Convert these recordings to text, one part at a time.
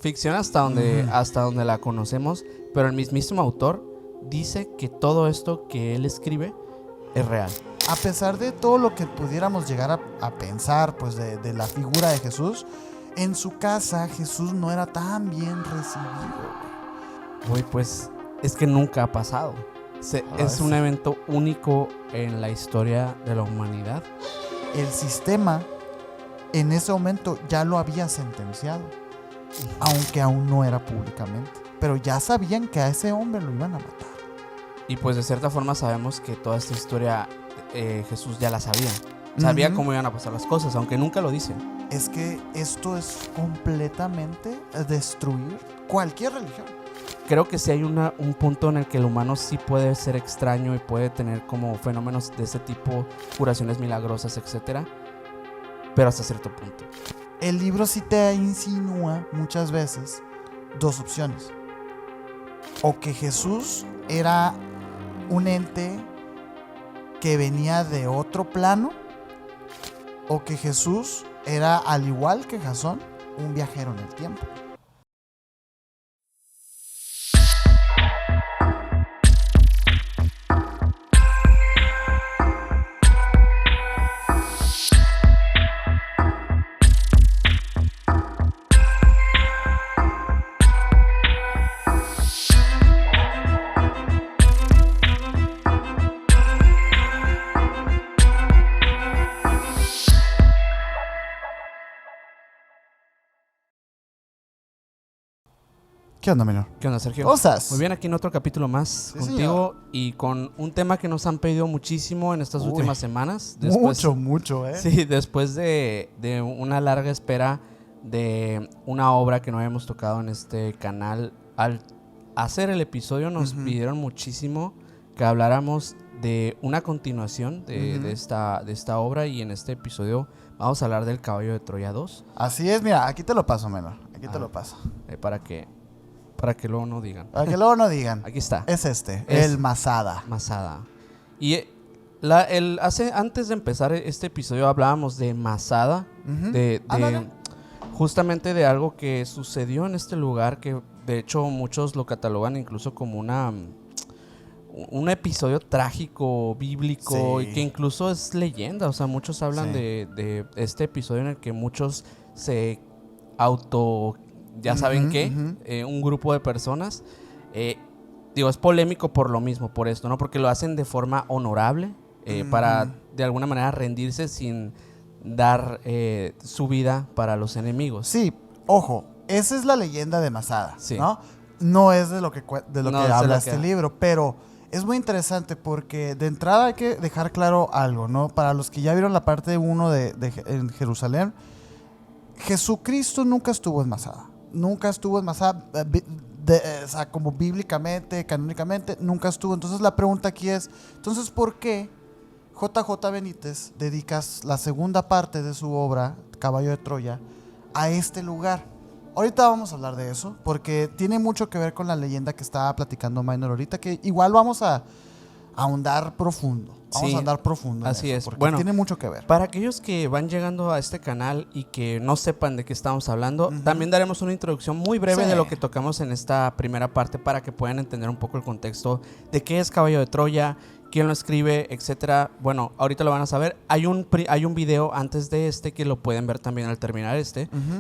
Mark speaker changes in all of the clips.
Speaker 1: ficción hasta donde la conocemos, pero el mismísimo autor dice que todo esto que él escribe es real.
Speaker 2: A pesar de todo lo que pudiéramos llegar a pensar, pues de la figura de Jesús, en su casa Jesús no era tan bien recibido.
Speaker 1: Güey, pues es que nunca ha pasado. Es un evento único en la historia de la humanidad.
Speaker 2: El sistema en ese momento ya lo había sentenciado, aunque aún no era públicamente. Pero ya sabían que a ese hombre lo iban a matar.
Speaker 1: Y pues de cierta forma sabemos que toda esta historia Jesús ya la sabía. Sabía cómo iban a pasar las cosas, aunque nunca lo dicen.
Speaker 2: Es que esto es completamente destruir cualquier religión.
Speaker 1: Creo que sí hay un punto en el que el humano sí puede ser extraño y puede tener como fenómenos de ese tipo, curaciones milagrosas, etcétera, pero hasta cierto punto.
Speaker 2: El libro sí te insinúa muchas veces dos opciones. O que Jesús era un ente que venía de otro plano, o que Jesús era, al igual que Jasón, un viajero en el tiempo. ¿Qué onda, menor?
Speaker 1: ¿Qué onda, Sergio?
Speaker 2: Cosas.
Speaker 1: Muy bien, aquí en otro capítulo más contigo, señor. Y con un tema que nos han pedido muchísimo en estas últimas semanas.
Speaker 2: Mucho,
Speaker 1: Sí, después de una larga espera de una obra que no habíamos tocado en este canal. Al hacer el episodio nos pidieron muchísimo que habláramos de una continuación de esta obra, y en este episodio vamos a hablar del Caballo de Troya 2.
Speaker 2: Así es, mira, aquí te lo paso, menor. Aquí te lo paso.
Speaker 1: Para que luego no digan.
Speaker 2: Para que luego no digan.
Speaker 1: Aquí está.
Speaker 2: Es el Masada.
Speaker 1: Masada. Y antes de empezar este episodio hablábamos de Masada, justamente de algo que sucedió en este lugar, que de hecho muchos lo catalogan incluso como un episodio trágico, bíblico, y que incluso es leyenda. O sea, muchos hablan de este episodio en el que muchos se ya saben qué, un grupo de personas, es polémico por lo mismo, por esto, ¿no? Porque lo hacen de forma honorable, para de alguna manera rendirse sin dar su vida para los enemigos.
Speaker 2: Sí, ojo, esa es la leyenda de Masada,
Speaker 1: sí.
Speaker 2: ¿no? No es de lo que habla este libro, pero es muy interesante porque de entrada hay que dejar claro algo, ¿no? Para los que ya vieron la parte 1 en Jerusalén, Jesucristo nunca estuvo en Masada. Nunca estuvo en Masada, o sea, como bíblicamente, canónicamente, nunca estuvo. Entonces la pregunta aquí es, entonces, ¿por qué JJ Benítez dedicas la segunda parte de su obra, Caballo de Troya, a este lugar? Ahorita vamos a hablar de eso, porque tiene mucho que ver con la leyenda que estaba platicando Minor ahorita, que igual vamos a ahondar profundo. Vamos a andar profundo.
Speaker 1: Así es.
Speaker 2: Porque
Speaker 1: bueno,
Speaker 2: tiene mucho que ver.
Speaker 1: Para aquellos que van llegando a este canal y que no sepan de qué estamos hablando, también daremos una introducción muy breve de lo que tocamos en esta primera parte, para que puedan entender un poco el contexto de qué es Caballo de Troya, quién lo escribe, etcétera. Bueno, ahorita lo van a saber. Hay un video antes de este que lo pueden ver también al terminar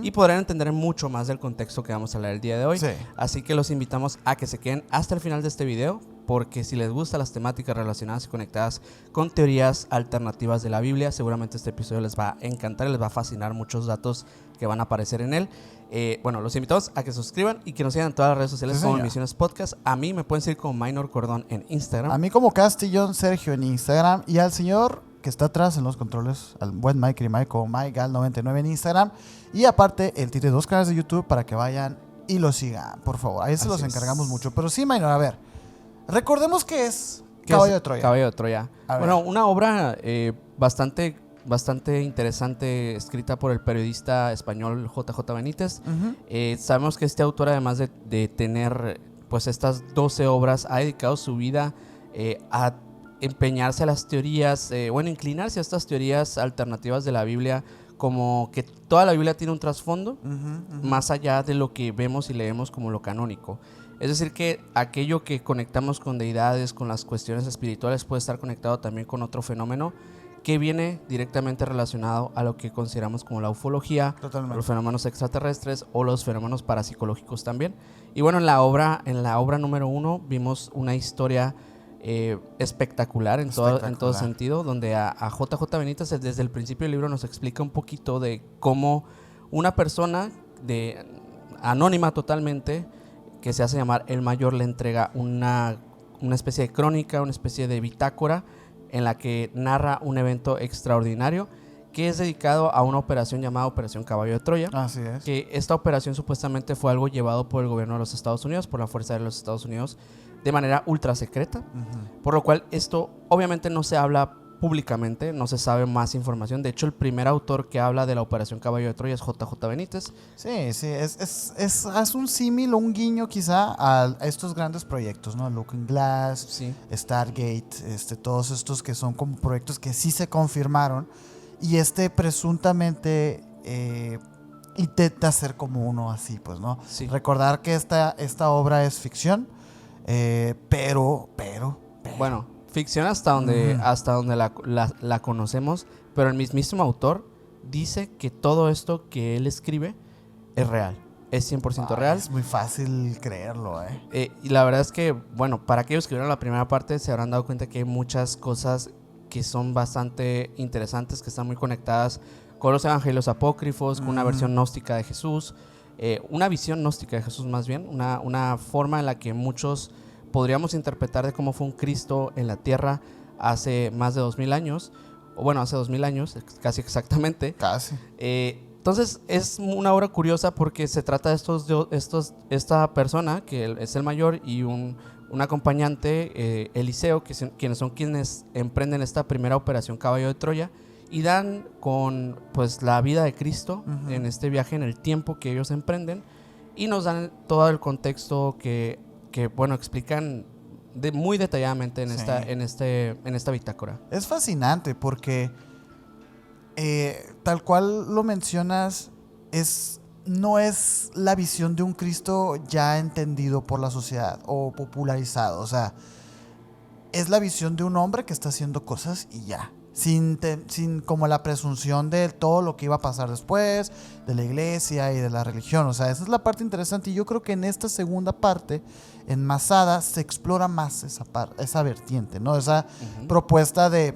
Speaker 1: y podrán entender mucho más del contexto que vamos a hablar el día de hoy.
Speaker 2: Sí.
Speaker 1: Así que los invitamos a que se queden hasta el final de este video, porque si les gustan las temáticas relacionadas y conectadas con teorías alternativas de la Biblia, seguramente este episodio les va a encantar y les va a fascinar muchos datos que van a aparecer en él. Los invitamos a que se suscriban y que nos sigan en todas las redes sociales como Misiones Podcast. A mí me pueden seguir como Minor Cordón en Instagram.
Speaker 2: A mí como Castillón Sergio en Instagram. Y al señor que está atrás en los controles, al buen Mike Mike como MyGal99 en Instagram. Y aparte, él tiene 2 canales de YouTube para que vayan y lo sigan, por favor. Ahí se los encargamos mucho. Pero sí, Minor, a ver, recordemos que es Caballo de Troya.
Speaker 1: Caballo de Troya. Bueno, una obra bastante interesante, escrita por el periodista español JJ Benítez. Sabemos que este autor, además de tener pues estas 12 obras, ha dedicado su vida a empeñarse a las teorías, inclinarse a estas teorías alternativas de la Biblia, como que toda la Biblia tiene un trasfondo más allá de lo que vemos y leemos como lo canónico. Es decir, que aquello que conectamos con deidades, con las cuestiones espirituales, puede estar conectado también con otro fenómeno que viene directamente relacionado a lo que consideramos como la ufología, los fenómenos extraterrestres o los fenómenos parapsicológicos también. Y bueno, en la obra número 1 vimos una historia espectacular en todo sentido, donde a JJ Benítez desde el principio del libro nos explica un poquito de cómo una persona anónima totalmente, que se hace llamar el Mayor, le entrega una especie de crónica, una especie de bitácora en la que narra un evento extraordinario que es dedicado a una operación llamada Operación Caballo de Troya.
Speaker 2: Así es.
Speaker 1: Que esta operación supuestamente fue algo llevado por el gobierno de los Estados Unidos, por la Fuerza de los Estados Unidos, de manera ultra secreta, por lo cual esto obviamente no se habla públicamente, no se sabe más información. De hecho, el primer autor que habla de la Operación Caballo de Troya es JJ Benítez.
Speaker 2: Sí, es un símil o un guiño quizá a estos grandes proyectos, ¿no? Looking Glass,
Speaker 1: sí.
Speaker 2: Stargate, todos estos que son como proyectos que sí se confirmaron, y presuntamente intenta ser como uno así, pues, ¿no?
Speaker 1: Sí.
Speaker 2: Recordar que esta obra es ficción, pero...
Speaker 1: Bueno, ficción hasta donde la conocemos, pero el mismísimo autor dice que todo esto que él escribe es real, es 100% real.
Speaker 2: Es muy fácil creerlo,
Speaker 1: y la verdad es que, bueno, para aquellos que vieron la primera parte se habrán dado cuenta que hay muchas cosas que son bastante interesantes, que están muy conectadas con los evangelios apócrifos, con una versión gnóstica de Jesús, una visión gnóstica de Jesús más bien, una forma en la que muchos podríamos interpretar de cómo fue un Cristo en la tierra hace más de 2000 años, o bueno, hace 2000 años, casi exactamente.
Speaker 2: Casi.
Speaker 1: Entonces es una obra curiosa porque se trata de esta persona, que es el Mayor, y un acompañante, Eliseo, quienes son quienes emprenden esta primera operación Caballo de Troya, y dan con pues la vida de Cristo en este viaje en el tiempo que ellos emprenden, y nos dan todo el contexto que bueno, explican muy detalladamente en esta bitácora.
Speaker 2: Es fascinante porque tal cual lo mencionas, no es la visión de un Cristo ya entendido por la sociedad o popularizado. O sea, es la visión de un hombre que está haciendo cosas y ya. Sin como la presunción de todo lo que iba a pasar después, de la iglesia y de la religión. O sea, esa es la parte interesante. Y yo creo que en esta segunda parte, en Masada, se explora más esa vertiente, ¿no? Esa propuesta del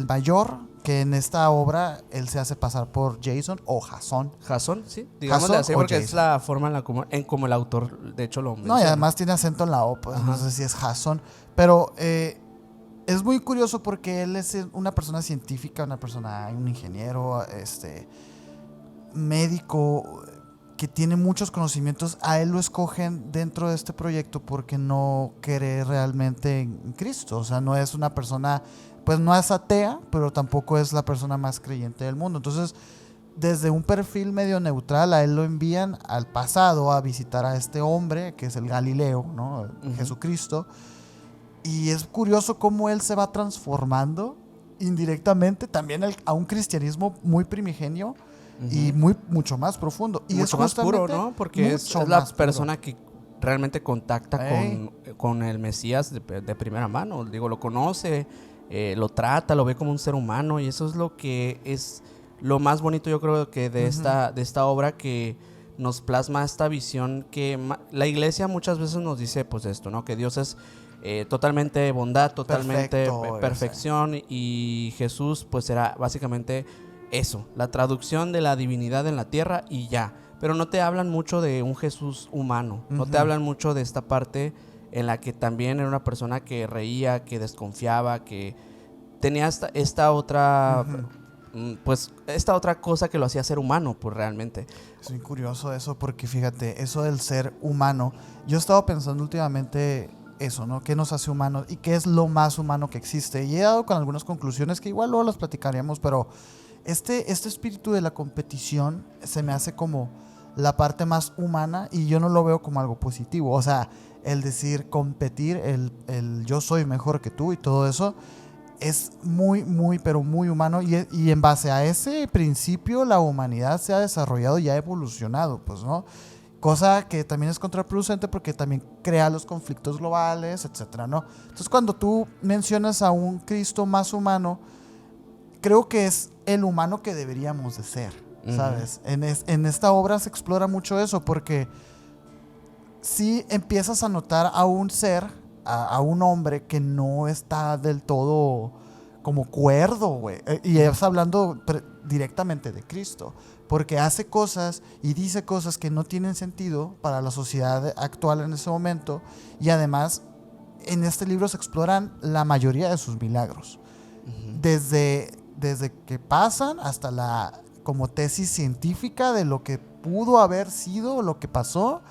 Speaker 2: Mayor, que en esta obra él se hace pasar por Jason o Jasón.
Speaker 1: Jasón, sí, digámosle así, porque es la forma en como el autor, de hecho, lo menciona.
Speaker 2: No, y además tiene acento en la O, pues, no sé si es Jasón. Pero es muy curioso porque él es una persona científica, un ingeniero, médico, que tiene muchos conocimientos. A él lo escogen dentro de este proyecto porque no cree realmente en Cristo. O sea, no es una persona, pues no es atea, pero tampoco es la persona más creyente del mundo. Entonces, desde un perfil medio neutral, a él lo envían al pasado a visitar a este hombre, que es el Galileo, ¿no? Jesucristo. Y es curioso cómo él se va transformando indirectamente también a un cristianismo muy primigenio y mucho más profundo. Y
Speaker 1: mucho más puro, ¿no? Porque es la persona que realmente contacta con el Mesías de primera mano. Digo, lo conoce, lo trata, lo ve como un ser humano, y eso es lo que es lo más bonito, yo creo, que de esta obra, que nos plasma esta visión que la iglesia muchas veces nos dice, pues esto, ¿no? Que Dios es totalmente bondad, totalmente perfección, y Jesús pues era básicamente eso, la traducción de la divinidad en la tierra y ya. Pero no te hablan mucho de un Jesús humano, no te hablan mucho de esta parte en la que también era una persona que reía, que desconfiaba, que tenía esta otra pues esta otra cosa que lo hacía ser humano, pues realmente.
Speaker 2: Es muy curioso eso, porque fíjate, eso del ser humano, yo he estado pensando últimamente eso, ¿no? ¿Qué nos hace humanos y qué es lo más humano que existe? Y he dado con algunas conclusiones que igual luego las platicaríamos, pero este espíritu de la competición se me hace como la parte más humana, y yo no lo veo como algo positivo. O sea, el decir competir, el yo soy mejor que tú y todo eso, es muy, muy, pero muy humano, y en base a ese principio la humanidad se ha desarrollado y ha evolucionado, pues, ¿no? Cosa que también es contraproducente porque también crea los conflictos globales, etcétera, ¿no? Entonces, cuando tú mencionas a un Cristo más humano, creo que es el humano que deberíamos de ser, ¿sabes? En esta obra se explora mucho eso, porque si empiezas a notar a un ser, a un hombre que no está del todo como cuerdo, güey. Y es hablando directamente de Cristo, porque hace cosas y dice cosas que no tienen sentido para la sociedad actual en ese momento, y además en este libro se exploran la mayoría de sus milagros. Desde que pasan hasta la como tesis científica de lo que pudo haber sido, lo que pasó,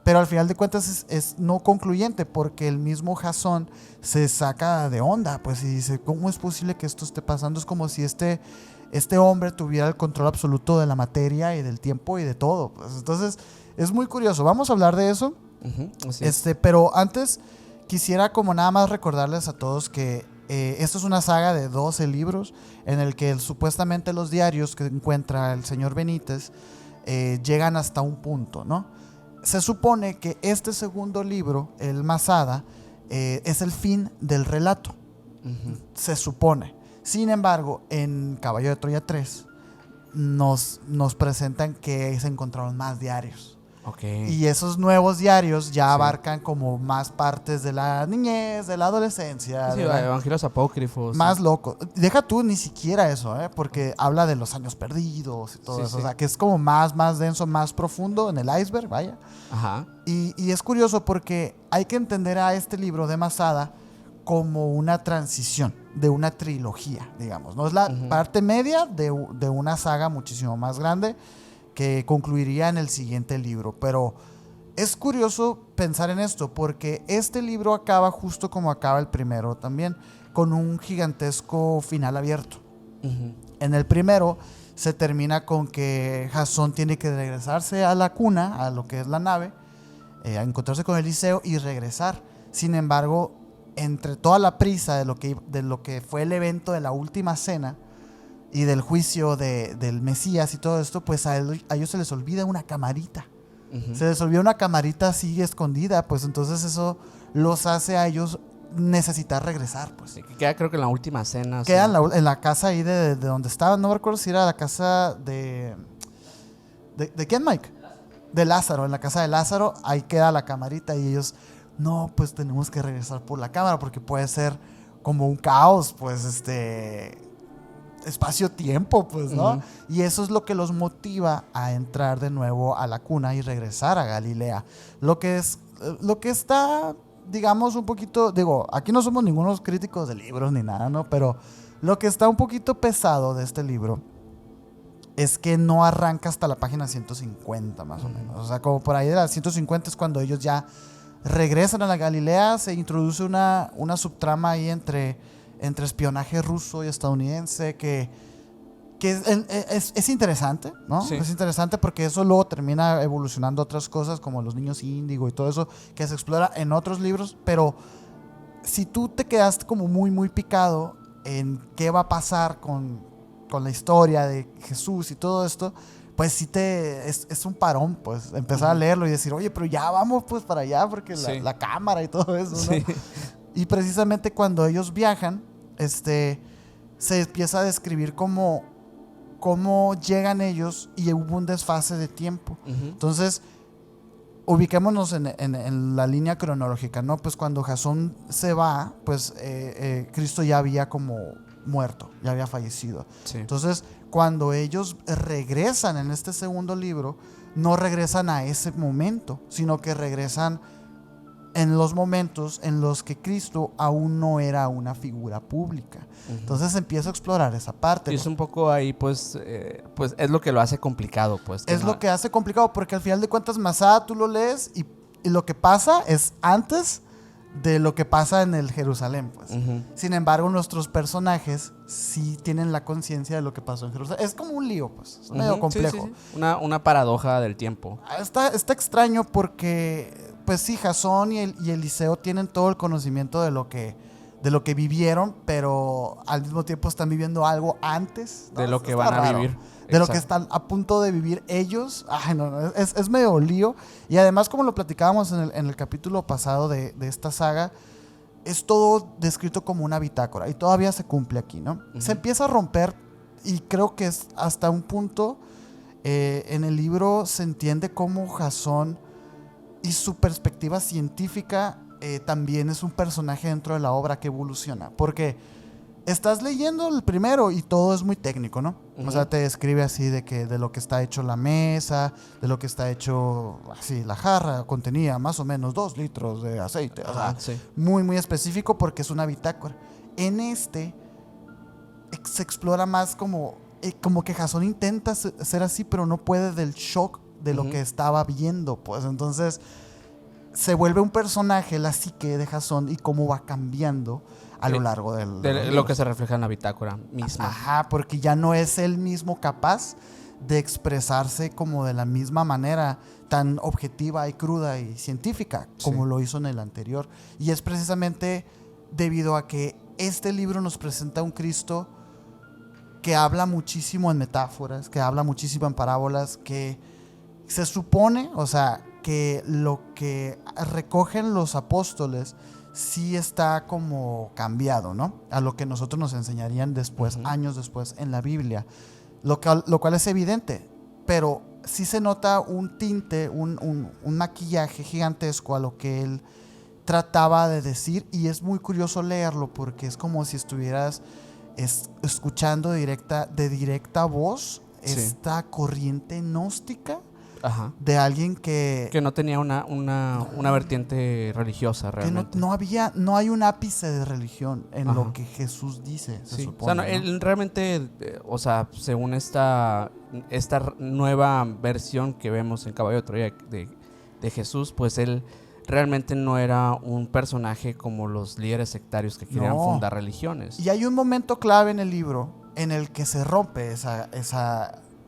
Speaker 2: pero al final de cuentas es no concluyente, porque el mismo Jasón se saca de onda, pues, y dice, ¿cómo es posible que esto esté pasando? Es como si este hombre tuviera el control absoluto de la materia y del tiempo y de todo, pues. Entonces es muy curioso, vamos a hablar de eso. Pero antes quisiera como nada más recordarles a todos que esto es una saga de 12 libros en el que supuestamente los diarios que encuentra el señor Benítez llegan hasta un punto, ¿no? Se supone que este segundo libro, el Masada, es el fin del relato. Se supone. Sin embargo, en Caballo de Troya 3 nos presentan que se encontraron más diarios.
Speaker 1: Okay.
Speaker 2: Y esos nuevos diarios ya abarcan como más partes de la niñez, de la adolescencia.
Speaker 1: Sí, evangelios apócrifos.
Speaker 2: Más loco. Deja tú ni siquiera eso, porque habla de los años perdidos y todo eso. Sí. O sea, que es como más denso, más profundo en el iceberg, vaya.
Speaker 1: Ajá.
Speaker 2: Y es curioso porque hay que entender a este libro de Masada como una transición de una trilogía, digamos, ¿no? Es la parte media de una saga muchísimo más grande que concluiría en el siguiente libro. Pero es curioso pensar en esto, porque este libro acaba justo como acaba el primero también, con un gigantesco final abierto. En el primero se termina con que Jasón tiene que regresarse a la cuna, a lo que es la nave, a encontrarse con Eliseo y regresar. Sin embargo, entre toda la prisa de lo que fue el evento de la última cena y del juicio del Mesías y todo esto, pues a ellos se les olvida una camarita. Se les olvida una camarita así escondida, pues entonces eso los hace a ellos necesitar regresar, pues.
Speaker 1: Sí, queda creo que en la última cena.
Speaker 2: Queda en la casa ahí de donde estaban, no me recuerdo si era la casa ¿de quién, Mike? De Lázaro, en la casa de Lázaro, ahí queda la camarita y ellos, no, pues tenemos que regresar por la cámara porque puede ser como un caos, pues espacio-tiempo, pues, ¿no? Y eso es lo que los motiva a entrar de nuevo a la cuna y regresar a Galilea. Lo que está, digamos, un poquito, digo, aquí no somos ningunos críticos de libros ni nada, ¿no? Pero lo que está un poquito pesado de este libro es que no arranca hasta la página 150, más o menos. O sea, como por ahí de la 150 es cuando ellos ya regresan a la Galilea, se introduce una subtrama ahí entre espionaje ruso y estadounidense que es interesante, ¿no? Sí. Es interesante porque eso luego termina evolucionando a otras cosas como los niños índigo y todo eso que se explora en otros libros, pero si tú te quedaste como muy, muy picado en qué va a pasar con la historia de Jesús y todo esto, pues sí es un parón, pues, empezar a leerlo y decir, oye, pero ya vamos pues para allá porque la cámara y todo eso, ¿no? Sí. Y precisamente cuando ellos viajan, se empieza a describir cómo llegan ellos y hubo un desfase de tiempo. Entonces, ubiquémonos en la línea cronológica, ¿no? Pues cuando Jasón se va, pues Cristo ya había como muerto, ya había fallecido. Sí. Entonces, cuando ellos regresan en este segundo libro, no regresan a ese momento, sino que regresan en los momentos en los que Cristo aún no era una figura pública. Entonces empiezo a explorar esa parte.
Speaker 1: Y es un poco ahí, pues es lo que lo hace complicado, pues.
Speaker 2: Es lo que hace complicado, porque al final de cuentas Masada tú lo lees y lo que pasa es antes de lo que pasa en el Jerusalén, pues. Sin embargo, nuestros personajes sí tienen la conciencia de lo que pasó en Jerusalén. Es como un lío, pues. Es medio complejo.
Speaker 1: Sí. Una paradoja del tiempo.
Speaker 2: Está extraño porque, pues sí, Jasón y Eliseo tienen todo el conocimiento de lo que de lo que vivieron, pero al mismo tiempo están viviendo algo antes, ¿no?
Speaker 1: De lo que van a vivir.
Speaker 2: De lo que están a punto de vivir ellos. Ay, no, es medio lío. Y además, como lo platicábamos en el capítulo pasado de esta saga, es todo descrito como una bitácora. Y todavía se cumple aquí, ¿no? Uh-huh. Se empieza a romper, y creo que es hasta un punto, en el libro se entiende cómo Jasón y su perspectiva científica también es un personaje dentro de la obra que evoluciona. Porque estás leyendo el primero y todo es muy técnico, ¿no? Uh-huh. O sea, te describe así de lo que está hecho la mesa, de lo que está hecho así la jarra, contenía más o menos 2 litros de aceite. O sea, sí. Muy, muy específico porque es una bitácora. En este se explora más como que Jasón intenta ser así, pero no puede del shock de lo que estaba viendo, pues. Entonces se vuelve un personaje, la psique de Jasón, y cómo va cambiando a lo largo
Speaker 1: de lo que se refleja en la bitácora misma.
Speaker 2: Ajá, porque ya no es él mismo capaz de expresarse como de la misma manera tan objetiva y cruda y científica como lo hizo en el anterior. Y es precisamente debido a que este libro nos presenta un Cristo que habla muchísimo en metáforas, que habla muchísimo en parábolas, que se supone, o sea, que lo que recogen los apóstoles sí está como cambiado, ¿no? A lo que nosotros nos enseñarían después, años después, en la Biblia. Lo cual es evidente, pero sí se nota un tinte, un maquillaje gigantesco a lo que él trataba de decir, y es muy curioso leerlo porque es como si estuvieras escuchando de directa voz esta corriente gnóstica. Ajá. De alguien que
Speaker 1: no tenía una vertiente religiosa realmente.
Speaker 2: Que no hay un ápice de religión en lo que Jesús dice, se supone.
Speaker 1: O sea, él realmente, o sea, según esta nueva versión que vemos en Caballo de Troya de Jesús, pues él realmente no era un personaje como los líderes sectarios que querían fundar religiones.
Speaker 2: Y hay un momento clave en el libro en el que se rompe esa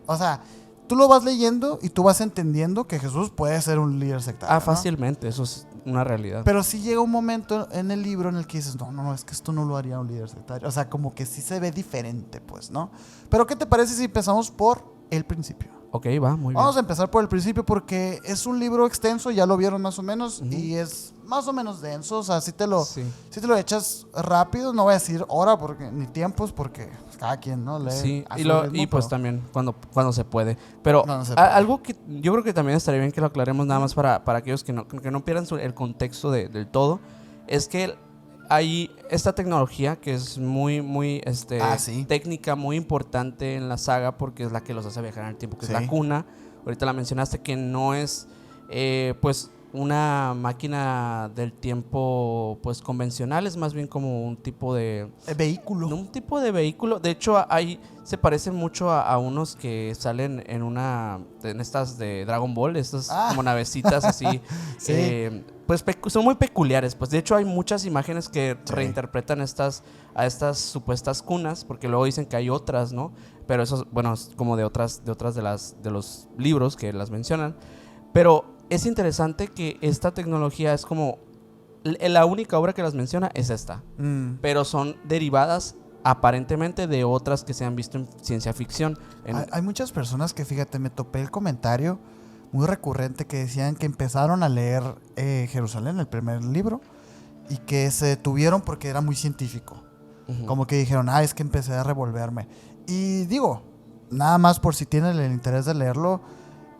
Speaker 2: o sea, tú lo vas leyendo y tú vas entendiendo que Jesús puede ser un líder sectario.
Speaker 1: Fácilmente, ¿no? Eso es una realidad.
Speaker 2: Pero sí llega un momento en el libro en el que dices, no, es que esto no lo haría un líder sectario. O sea, como que sí se ve diferente, pues, ¿no? Pero ¿qué te parece si empezamos por el principio?
Speaker 1: Ok, va, muy bien.
Speaker 2: Vamos a empezar por el principio porque es un libro extenso, ya lo vieron más o menos, y es más o menos denso. O sea, si te lo echas rápido, no voy a decir hora ni tiempos, porque cada quien no lee.
Speaker 1: Sí, y pues también cuando se puede. Pero algo que yo creo que también estaría bien que lo aclaremos nada más para aquellos que no pierdan el contexto del todo, es que hay esta tecnología que es muy, muy técnica, muy importante en la saga, porque es la que los hace viajar en el tiempo, que es la cuna. Ahorita la mencionaste, que no es pues una máquina del tiempo pues convencional, es más bien como un tipo de
Speaker 2: vehículo.
Speaker 1: Un tipo de vehículo. De hecho, se parece mucho a unos que salen en estas de Dragon Ball, estas como navecitas así. Pues son muy peculiares. Pues de hecho hay muchas imágenes que reinterpretan a estas supuestas cunas, porque luego dicen que hay otras, ¿no? Pero eso, bueno, es como de otras de los libros que las mencionan. Pero es interesante que esta tecnología es como la única obra que las menciona es esta, pero son derivadas aparentemente de otras que se han visto en ciencia ficción.
Speaker 2: Hay muchas personas que, fíjate, me topé el comentario muy recurrente que decían que empezaron a leer Jerusalén, el primer libro, y que se detuvieron porque era muy científico. Como que dijeron, es que empecé a revolverme. Y digo, nada más por si tienen el interés de leerlo,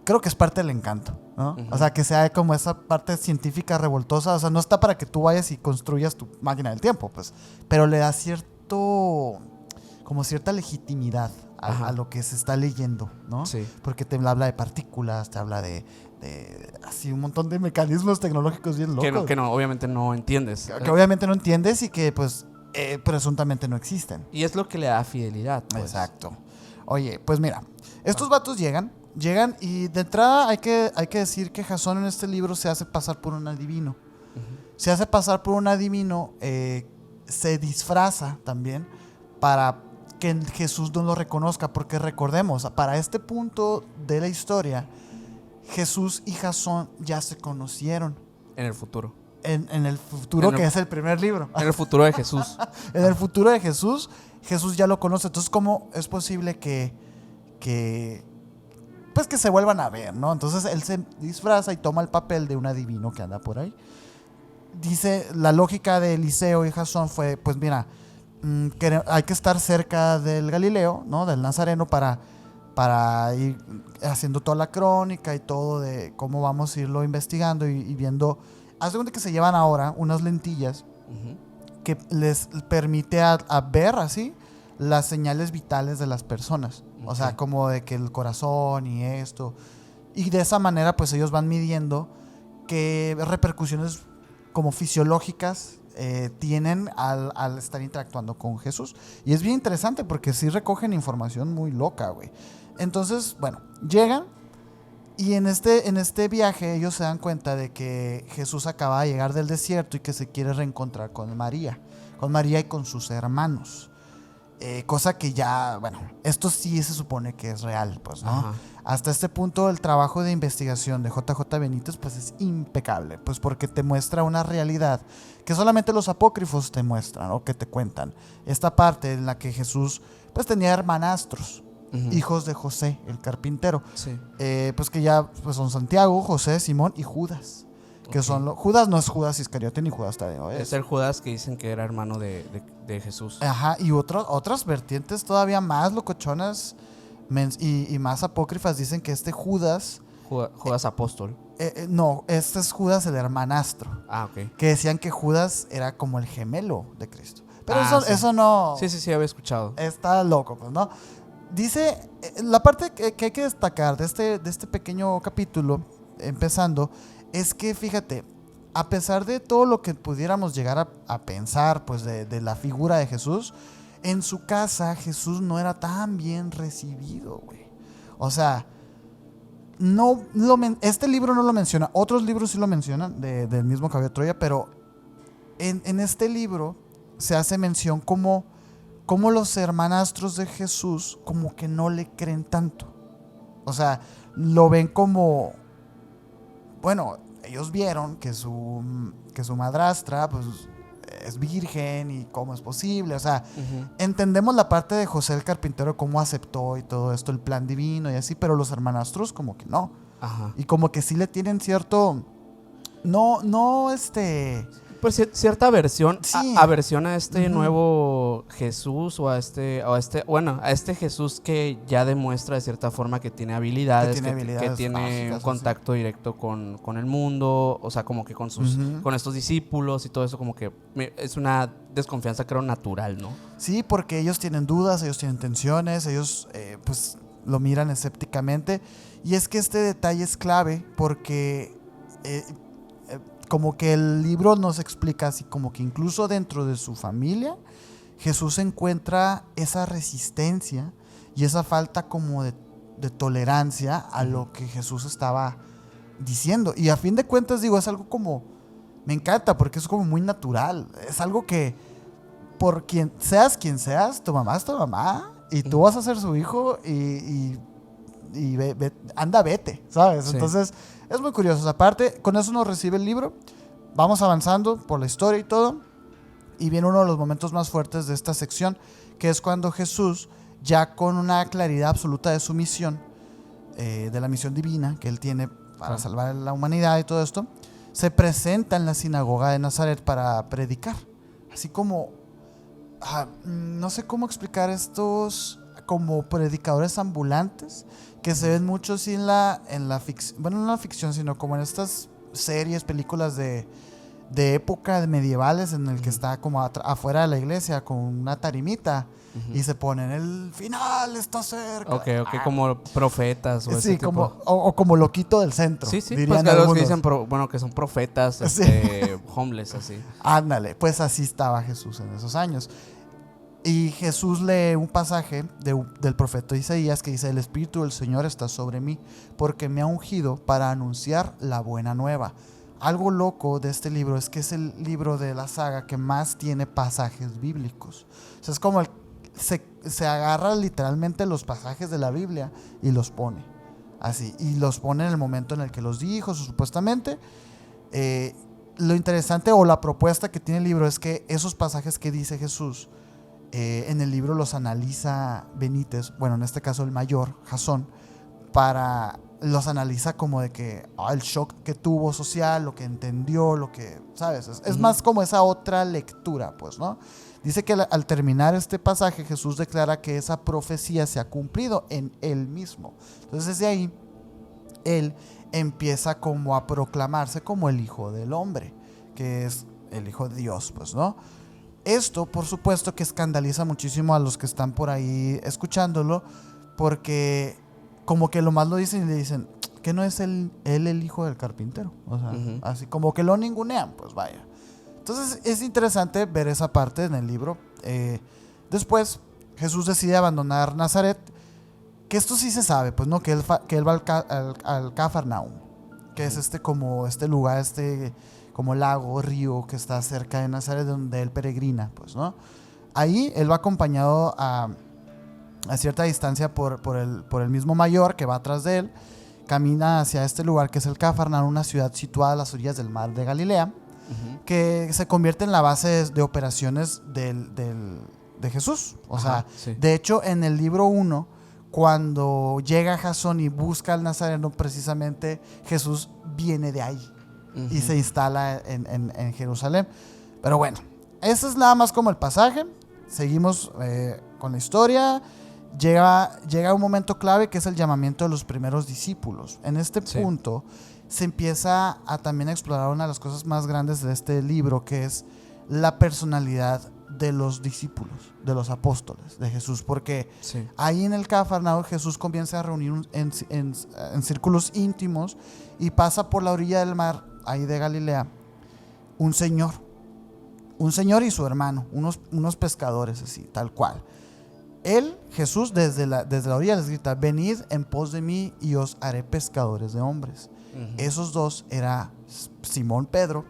Speaker 2: creo que es parte del encanto, ¿no? O sea, que sea como esa parte científica revoltosa. O sea, no está para que tú vayas y construyas tu máquina del tiempo, pues, pero le da cierta legitimidad a lo que se está leyendo, ¿no? Sí. Porque te habla de partículas, te habla de así un montón de mecanismos tecnológicos bien locos.
Speaker 1: Que obviamente no entiendes.
Speaker 2: Que obviamente no entiendes y que pues presuntamente no existen.
Speaker 1: Y es lo que le da fidelidad, pues.
Speaker 2: Exacto. Oye, pues mira, estos vatos llegan y de entrada hay que decir que Jasón en este libro se hace pasar por un adivino. Se hace pasar por un adivino, se disfraza también para que Jesús no lo reconozca, porque recordemos, para este punto de la historia, Jesús y Jasón ya se conocieron.
Speaker 1: En el futuro.
Speaker 2: en el futuro, que es el primer libro.
Speaker 1: En el futuro de Jesús.
Speaker 2: En el futuro de Jesús, Jesús ya lo conoce. Entonces, ¿cómo es posible que se vuelvan a ver, ¿no? Entonces, él se disfraza y toma el papel de un adivino que anda por ahí. Dice, la lógica de Eliseo y Jasón fue, pues mira, que hay que estar cerca del Galileo, ¿no? Del Nazareno para ir haciendo toda la crónica y todo de cómo vamos a irlo investigando y viendo. Haz de cuenta que se llevan ahora unas lentillas que les permite a ver así las señales vitales de las personas. O sea, como de que el corazón y esto. Y de esa manera, pues ellos van midiendo qué repercusiones como fisiológicas tienen al estar interactuando con Jesús. Y es bien interesante porque sí recogen información muy loca, güey. Entonces, bueno, llegan y en este viaje ellos se dan cuenta de que Jesús acaba de llegar del desierto y que se quiere reencontrar con María y con sus hermanos. Cosa que ya, bueno, esto sí se supone que es real, pues, ¿no? Ajá. Hasta este punto el trabajo de investigación de JJ Benítez pues es impecable, pues porque te muestra una realidad que solamente los apócrifos te muestran o que te cuentan. Esta parte en la que Jesús pues tenía hermanastros, hijos de José, el carpintero, sí. Pues que ya pues son Santiago, José, Simón y Judas. Que son Judas no es Judas Iscariote ni Judas Tadeo.
Speaker 1: Es el Judas que dicen que era hermano de Jesús.
Speaker 2: Ajá, y otras vertientes todavía más locochonas y más apócrifas dicen que este Judas
Speaker 1: apóstol.
Speaker 2: No, este es Judas el hermanastro.
Speaker 1: Ah, ok.
Speaker 2: Que decían que Judas era como el gemelo de Cristo. Pero
Speaker 1: sí.
Speaker 2: Eso no...
Speaker 1: Sí, había escuchado.
Speaker 2: Está loco, pues, ¿no? Dice, la parte que hay que destacar de este pequeño capítulo, empezando, es que, fíjate, a pesar de todo lo que pudiéramos llegar a pensar, pues, de la figura de Jesús, en su casa Jesús no era tan bien recibido, güey. O sea, este libro no lo menciona, otros libros sí lo mencionan, del mismo Caballo de Troya, pero en este libro se hace mención como los hermanastros de Jesús como que no le creen tanto. O sea, lo ven como, bueno, ellos vieron que su madrastra pues es virgen y cómo es posible. O sea, entendemos la parte de José el carpintero, cómo aceptó y todo esto, el plan divino y así, pero los hermanastros como que no. Ajá. Y como que sí le tienen cierto,
Speaker 1: pues cierta aversión,
Speaker 2: sí.
Speaker 1: Aversión a este nuevo Jesús o a este Jesús que ya demuestra de cierta forma que tiene habilidades, que tiene un contacto directo con el mundo, o sea, como que con estos discípulos y todo eso, como que es una desconfianza, creo, natural, ¿no?
Speaker 2: Sí, porque ellos tienen dudas, ellos tienen tensiones, ellos pues lo miran escépticamente, y es que este detalle es clave porque como que el libro nos explica así como que incluso dentro de su familia Jesús encuentra esa resistencia y esa falta como de tolerancia a lo que Jesús estaba diciendo. Y a fin de cuentas, digo, es algo como, me encanta porque es como muy natural. Es algo que por quien seas, tu mamá es tu mamá y tú vas a ser su hijo y vete, ¿sabes? Sí. Entonces es muy curioso. Aparte, con eso nos recibe el libro. Vamos avanzando por la historia y todo. Y viene uno de los momentos más fuertes de esta sección, que es cuando Jesús, ya con una claridad absoluta de su misión, de la misión divina que él tiene para salvar a la humanidad y todo esto, se presenta en la sinagoga de Nazaret para predicar. Así como, no sé cómo explicar estos como predicadores ambulantes que se ven mucho así en la ficción, bueno, no en la ficción, sino como en estas series, películas de época medievales, en el que está como afuera de la iglesia con una tarimita y se ponen el final está cerca.
Speaker 1: Ok, como profetas o
Speaker 2: sí, o como loquito del centro.
Speaker 1: Sí, pues que los que dicen que son profetas, homeless, así.
Speaker 2: Ándale, pues así estaba Jesús en esos años. Y Jesús lee un pasaje del profeta Isaías que dice: el Espíritu del Señor está sobre mí, porque me ha ungido para anunciar la buena nueva. Algo loco de este libro es que es el libro de la saga que más tiene pasajes bíblicos. O sea, es como se agarra literalmente los pasajes de la Biblia y los pone así. Y los pone en el momento en el que los dijo, supuestamente. lo interesante o la propuesta que tiene el libro es que esos pasajes que dice Jesús, en el libro los analiza Benítez, bueno, en este caso el mayor, Jasón, los analiza como de que el shock que tuvo social, lo que entendió, lo que, ¿sabes? Es más como esa otra lectura, pues, ¿no? Dice que al terminar este pasaje, Jesús declara que esa profecía se ha cumplido en él mismo. Entonces, desde ahí, él empieza como a proclamarse como el Hijo del Hombre, que es el Hijo de Dios, pues, ¿no? Esto, por supuesto, que escandaliza muchísimo a los que están por ahí escuchándolo, porque como que lo más lo dicen y le dicen que no es él el hijo del carpintero. O sea, así como que lo ningunean, pues vaya. Entonces es interesante ver esa parte en el libro. Después Jesús decide abandonar Nazaret, que esto sí se sabe, pues no, que él va al Cafarnaum, que es como este lugar, como lago, río que está cerca de Nazaret, donde él peregrina, pues, ¿no? Ahí él va acompañado a cierta distancia por el mismo mayor que va atrás de él. Camina hacia este lugar que es el Cafarnaum, una ciudad situada a las orillas del mar de Galilea, que se convierte en la base de operaciones de Jesús. O sea, sí. De hecho, en el libro 1, cuando llega Jasón y busca al Nazareno, precisamente Jesús viene de ahí y se instala en Jerusalén. Pero bueno, ese es nada más como el pasaje. Seguimos con la historia. Llega un momento clave que es el llamamiento de los primeros discípulos. En este punto se empieza a también explorar una de las cosas más grandes de este libro, que es la personalidad de los discípulos, de los apóstoles de Jesús, porque ahí en el Cafarnaúm Jesús comienza a reunir en círculos íntimos y pasa por la orilla del mar, ahí de Galilea, un señor y su hermano, unos pescadores así, tal cual. Él, Jesús, desde la orilla les grita: venid en pos de mí y os haré pescadores de hombres. Esos dos era Simón Pedro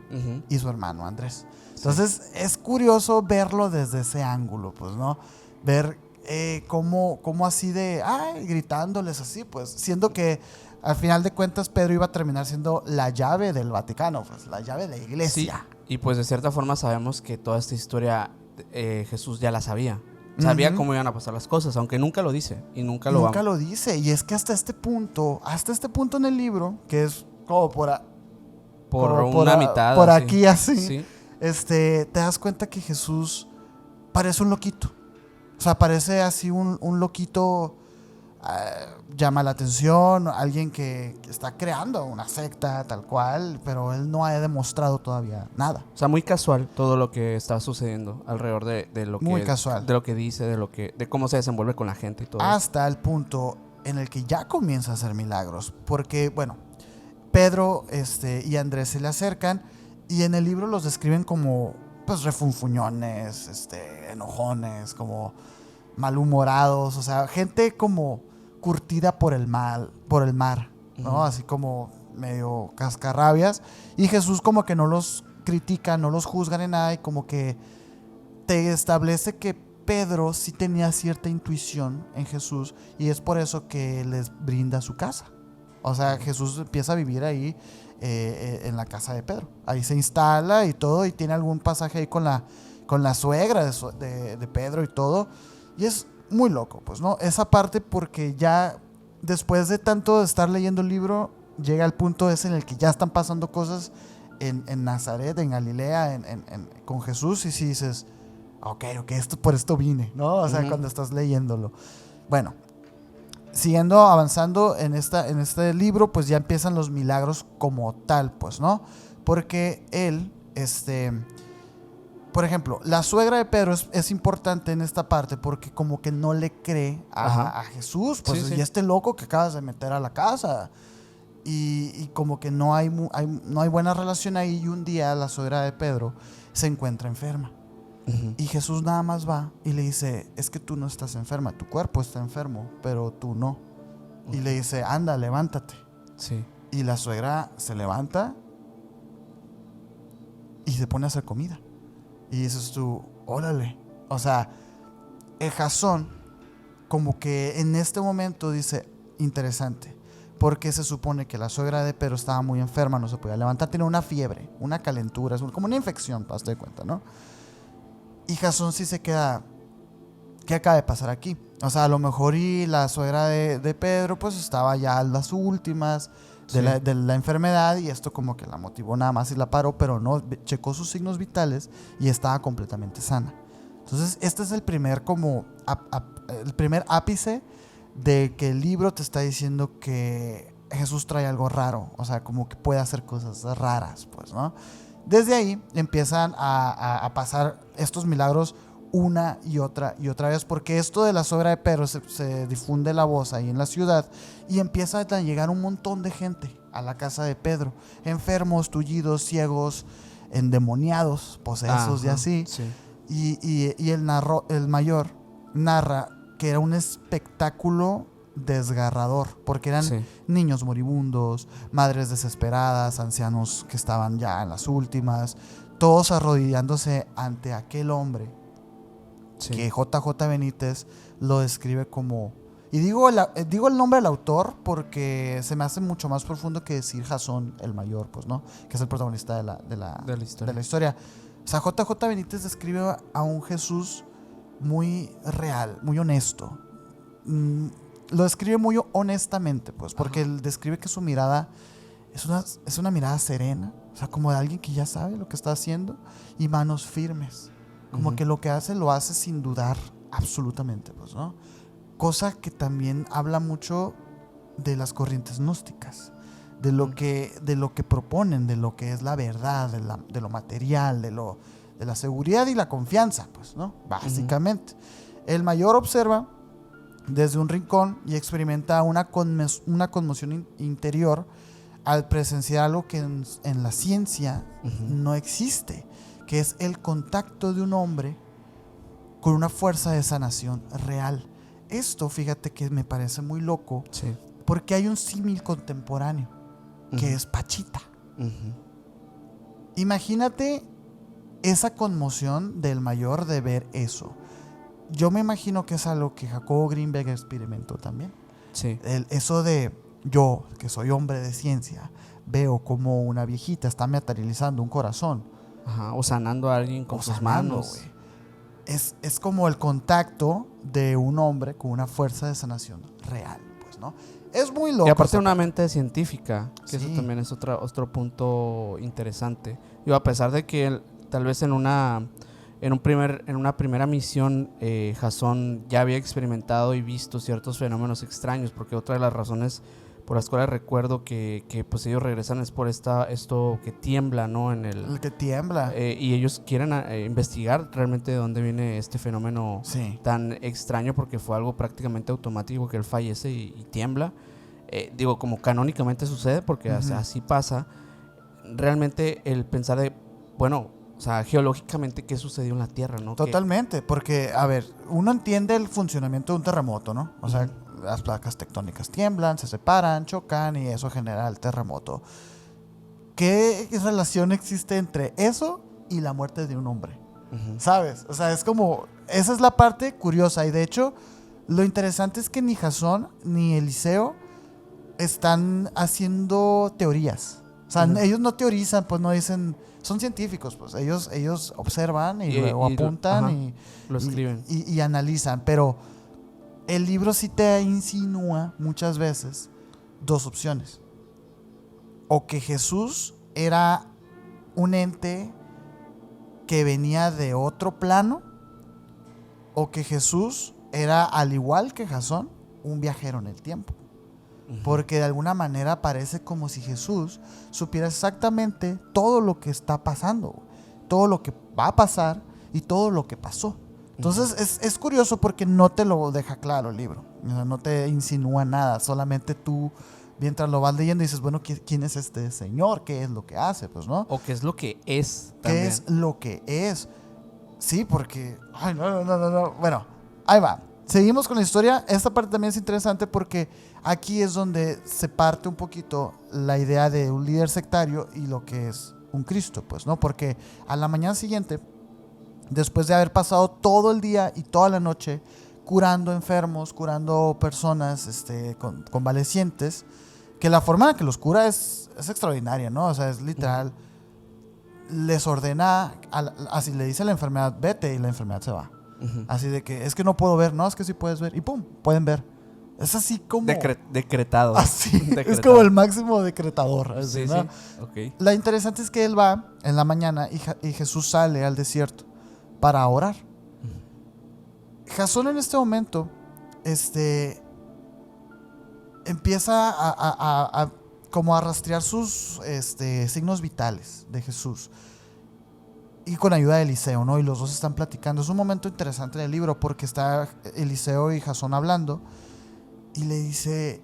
Speaker 2: y su hermano Andrés. Entonces es curioso verlo desde ese ángulo, pues, ¿no? Ver cómo así gritándoles así, pues, siendo que al final de cuentas Pedro iba a terminar siendo la llave del Vaticano, pues, la llave de la iglesia.
Speaker 1: Sí, y pues de cierta forma sabemos que toda esta historia Jesús ya la sabía. Sabía cómo iban a pasar las cosas, aunque nunca lo dice y nunca lo
Speaker 2: dice. Y es que hasta este punto en el libro, que es como por una mitad, por así. Aquí así, sí. Te das cuenta que Jesús parece un loquito. O sea, parece así un loquito, llama la atención, alguien que está creando una secta tal cual, pero él no ha demostrado todavía nada.
Speaker 1: O sea, muy casual todo lo que está sucediendo alrededor de lo que
Speaker 2: muy casual,
Speaker 1: de lo que dice, de cómo se desenvuelve con la gente y todo.
Speaker 2: Hasta el punto en el que ya comienza a hacer milagros, porque bueno, Pedro y Andrés se le acercan y en el libro los describen como pues refunfuñones, enojones, como malhumorados, o sea, gente como curtida por el mar, ¿no? Así como medio cascarrabias. Y Jesús como que no los critica, no los juzga ni nada, y como que te establece que Pedro sí tenía cierta intuición en Jesús, y es por eso que les brinda su casa. O sea, Jesús empieza a vivir ahí en la casa de Pedro. Ahí se instala y todo, y tiene algún pasaje ahí con la suegra de Pedro y todo. Y es muy loco, pues, ¿no? Esa parte, porque ya después de tanto de estar leyendo el libro, llega el punto ese en el que ya están pasando cosas en Nazaret, en Galilea, con Jesús, y si dices, ok, por esto vine, ¿no? O sea, cuando estás leyéndolo. Bueno, siguiendo avanzando en este libro, pues ya empiezan los milagros como tal, pues, ¿no? Porque él, por ejemplo, la suegra de Pedro es importante en esta parte, porque como que no le cree a Jesús, pues, sí. Y loco que acabas de meter a la casa. Y como que no hay buena relación ahí, y un día la suegra de Pedro se encuentra enferma. Y Jesús nada más va y le dice: es que tú no estás enferma, tu cuerpo está enfermo, pero tú no. Y le dice: anda, levántate.
Speaker 1: Sí.
Speaker 2: Y la suegra se levanta y se pone a hacer comida. Y dices tú, órale. O sea, el Jasón como que en este momento dice, interesante, porque se supone que la suegra de Pedro estaba muy enferma, no se podía levantar, tenía una fiebre, una calentura, como una infección, para darte cuenta, ¿no? Y Jasón sí se queda, ¿qué acaba de pasar aquí? O sea, a lo mejor y la suegra de Pedro pues estaba ya a las últimas de la enfermedad, y esto como que la motivó nada más y la paró, pero no, checó sus signos vitales y estaba completamente sana. Entonces este es el primer el primer ápice de que el libro te está diciendo que Jesús trae algo raro, o sea, como que puede hacer cosas raras, pues, ¿no? Desde ahí empiezan a pasar estos milagros una y otra vez, porque esto de la suegra de Pedro se difunde la voz ahí en la ciudad, y empieza a llegar un montón de gente a la casa de Pedro, enfermos, tullidos, ciegos, endemoniados, posesos. Ajá, y así. Sí. Y el mayor narra que era un espectáculo desgarrador, porque eran niños moribundos, madres desesperadas, ancianos que estaban ya en las últimas, todos arrodillándose ante aquel hombre que JJ Benítez lo describe como, y digo el nombre del autor porque se me hace mucho más profundo que decir Jasón el mayor, pues, ¿no? Que es el protagonista de la historia. O sea, JJ Benítez describe a un Jesús muy real, muy honesto. Lo describe muy honestamente, pues, porque él describe que su mirada es una mirada serena, o sea, como de alguien que ya sabe lo que está haciendo, y manos firmes, como que lo que hace lo hace sin dudar absolutamente, pues, ¿no? Cosa que también habla mucho de las corrientes gnósticas, de lo que proponen, de lo que es la verdad, de lo material, de la seguridad y la confianza, pues, ¿no? Básicamente. El mayor observa desde un rincón y experimenta una conmoción interior al presenciar algo que en la ciencia no existe, que es el contacto de un hombre con una fuerza de sanación real. Esto, fíjate que me parece muy loco, porque hay un símil contemporáneo, que es Pachita. Imagínate esa conmoción del mayor de ver eso. Yo me imagino que es algo que Jacobo Greenberg experimentó también. Eso de yo, que soy hombre de ciencia, veo como una viejita está materializando un corazón.
Speaker 1: Ajá, o sanando a alguien con sus manos.
Speaker 2: Es como el contacto de un hombre con una fuerza de sanación real, pues, ¿no? Es muy loco.
Speaker 1: Y aparte una mente científica, que eso también es otro punto interesante. Yo, a pesar de que tal vez en una primera misión Jasón ya había experimentado y visto ciertos fenómenos extraños, porque otra de las razones por las cuales recuerdo que pues ellos regresan es por esto que tiembla, ¿no?
Speaker 2: El que tiembla.
Speaker 1: Y ellos quieren investigar realmente de dónde viene este fenómeno tan extraño, porque fue algo prácticamente automático que él fallece y tiembla. Digo, como canónicamente sucede, porque así pasa. Realmente el pensar de, bueno, o sea, geológicamente, ¿qué sucedió en la Tierra, no?
Speaker 2: Totalmente, porque, a ver, uno entiende el funcionamiento de un terremoto, ¿no? O sea, las placas tectónicas tiemblan, se separan, chocan y eso genera el terremoto. ¿Qué relación existe entre eso y la muerte de un hombre? ¿Sabes? O sea, es como, esa es la parte curiosa, y de hecho, lo interesante es que ni Jasón ni Eliseo están haciendo teorías. O sea, ellos no teorizan, pues no dicen, son científicos, pues ellos observan y luego apuntan y
Speaker 1: lo escriben
Speaker 2: y analizan, pero el libro sí te insinúa muchas veces dos opciones: o que Jesús era un ente que venía de otro plano, o que Jesús era, al igual que Jasón, un viajero en el tiempo. Porque de alguna manera parece como si Jesús supiera exactamente todo lo que está pasando, todo lo que va a pasar y todo lo que pasó. Entonces es curioso porque no te lo deja claro el libro, no te insinúa nada, solamente tú mientras lo vas leyendo dices, bueno, ¿quién es este señor? ¿Qué es lo que hace? Pues, ¿no?
Speaker 1: O qué es lo que es
Speaker 2: también. ¿Qué es lo que es? Sí, porque... Ay, no. Bueno, ahí va. Seguimos con la historia. Esta parte también es interesante porque aquí es donde se parte un poquito la idea de un líder sectario y lo que es un Cristo, pues, ¿no? Porque a la mañana siguiente, después de haber pasado todo el día y toda la noche curando enfermos, curando personas convalecientes, Que la forma en la que los cura es extraordinaria, ¿no? O sea, es literal. Les ordena, así le dice a la enfermedad, vete, y la enfermedad se va. Así de que, es que no puedo ver, no, es que sí puedes ver. Y pum, pueden ver. Es así como...
Speaker 1: decretado.
Speaker 2: Así,
Speaker 1: decretado.
Speaker 2: Es como el máximo decretador. Así,
Speaker 1: sí,
Speaker 2: ¿no?
Speaker 1: sí. Okay.
Speaker 2: La interesante es que él va en la mañana y Jesús sale al desierto para orar. Jasón en este momento empieza a como a rastrear sus signos vitales de Jesús. Y con ayuda de Eliseo, ¿no? Y los dos están platicando. Es un momento interesante del libro porque está Eliseo y Jasón hablando. Y le dice,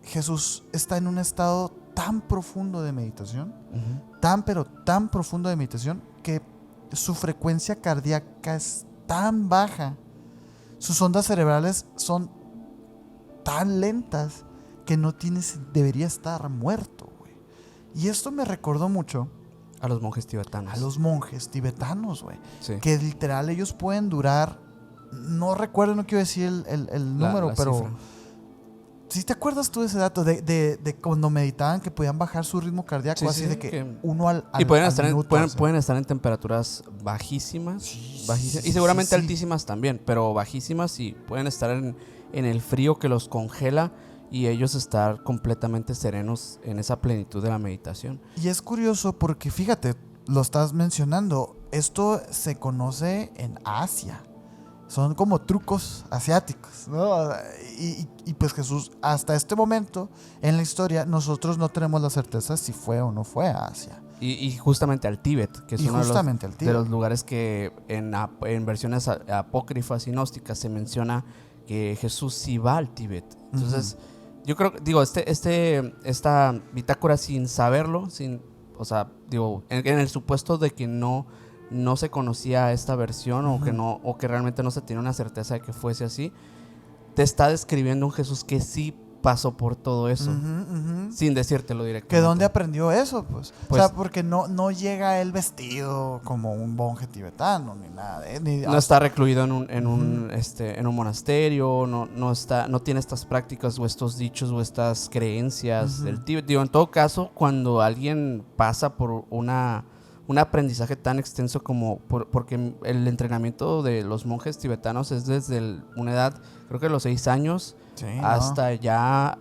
Speaker 2: Jesús está en un estado tan profundo de meditación, pero tan profundo de meditación, que su frecuencia cardíaca es tan baja, sus ondas cerebrales son tan lentas, que debería estar muerto, güey. Y esto me recordó mucho
Speaker 1: a los monjes tibetanos.
Speaker 2: A los monjes tibetanos, güey.
Speaker 1: Sí.
Speaker 2: Que literal ellos pueden durar, no recuerdo, no quiero decir el número, pero
Speaker 1: cifra.
Speaker 2: ¿Sí te acuerdas tú de ese dato? De cuando meditaban que podían bajar su ritmo cardíaco,
Speaker 1: sí,
Speaker 2: así
Speaker 1: sí,
Speaker 2: de que
Speaker 1: que
Speaker 2: uno al
Speaker 1: y pueden,
Speaker 2: al
Speaker 1: estar
Speaker 2: minuto,
Speaker 1: pueden estar en temperaturas bajísimas,
Speaker 2: Sí,
Speaker 1: bajísimas
Speaker 2: sí,
Speaker 1: y seguramente
Speaker 2: sí.
Speaker 1: altísimas también, pero bajísimas, y pueden estar en el frío que los congela y ellos estar completamente serenos en esa plenitud de la meditación.
Speaker 2: Y es curioso porque, fíjate, lo estás mencionando, esto se conoce en Asia. Son como trucos asiáticos, ¿no? Y pues Jesús, hasta este momento en la historia, nosotros no tenemos la certeza si fue o no fue a Asia.
Speaker 1: Y justamente al Tíbet, que es uno de los lugares que en versiones apócrifas y gnósticas se menciona que Jesús sí va al Tíbet. Entonces, yo creo, esta bitácora, sin saberlo, en el supuesto de que no se conocía esta versión, o que realmente no se tiene una certeza de que fuese así, te está describiendo un Jesús que sí pasó por todo eso, sin decírtelo directamente.
Speaker 2: ¿Que dónde aprendió eso? Pues o sea, porque no llega él vestido como un monje tibetano ni nada
Speaker 1: no está recluido en un monasterio, no tiene estas prácticas o estos dichos o estas creencias del Tíbet. En todo caso, cuando alguien pasa por un aprendizaje tan extenso porque el entrenamiento de los monjes tibetanos es desde una edad, creo que los 6 años, sí, hasta ya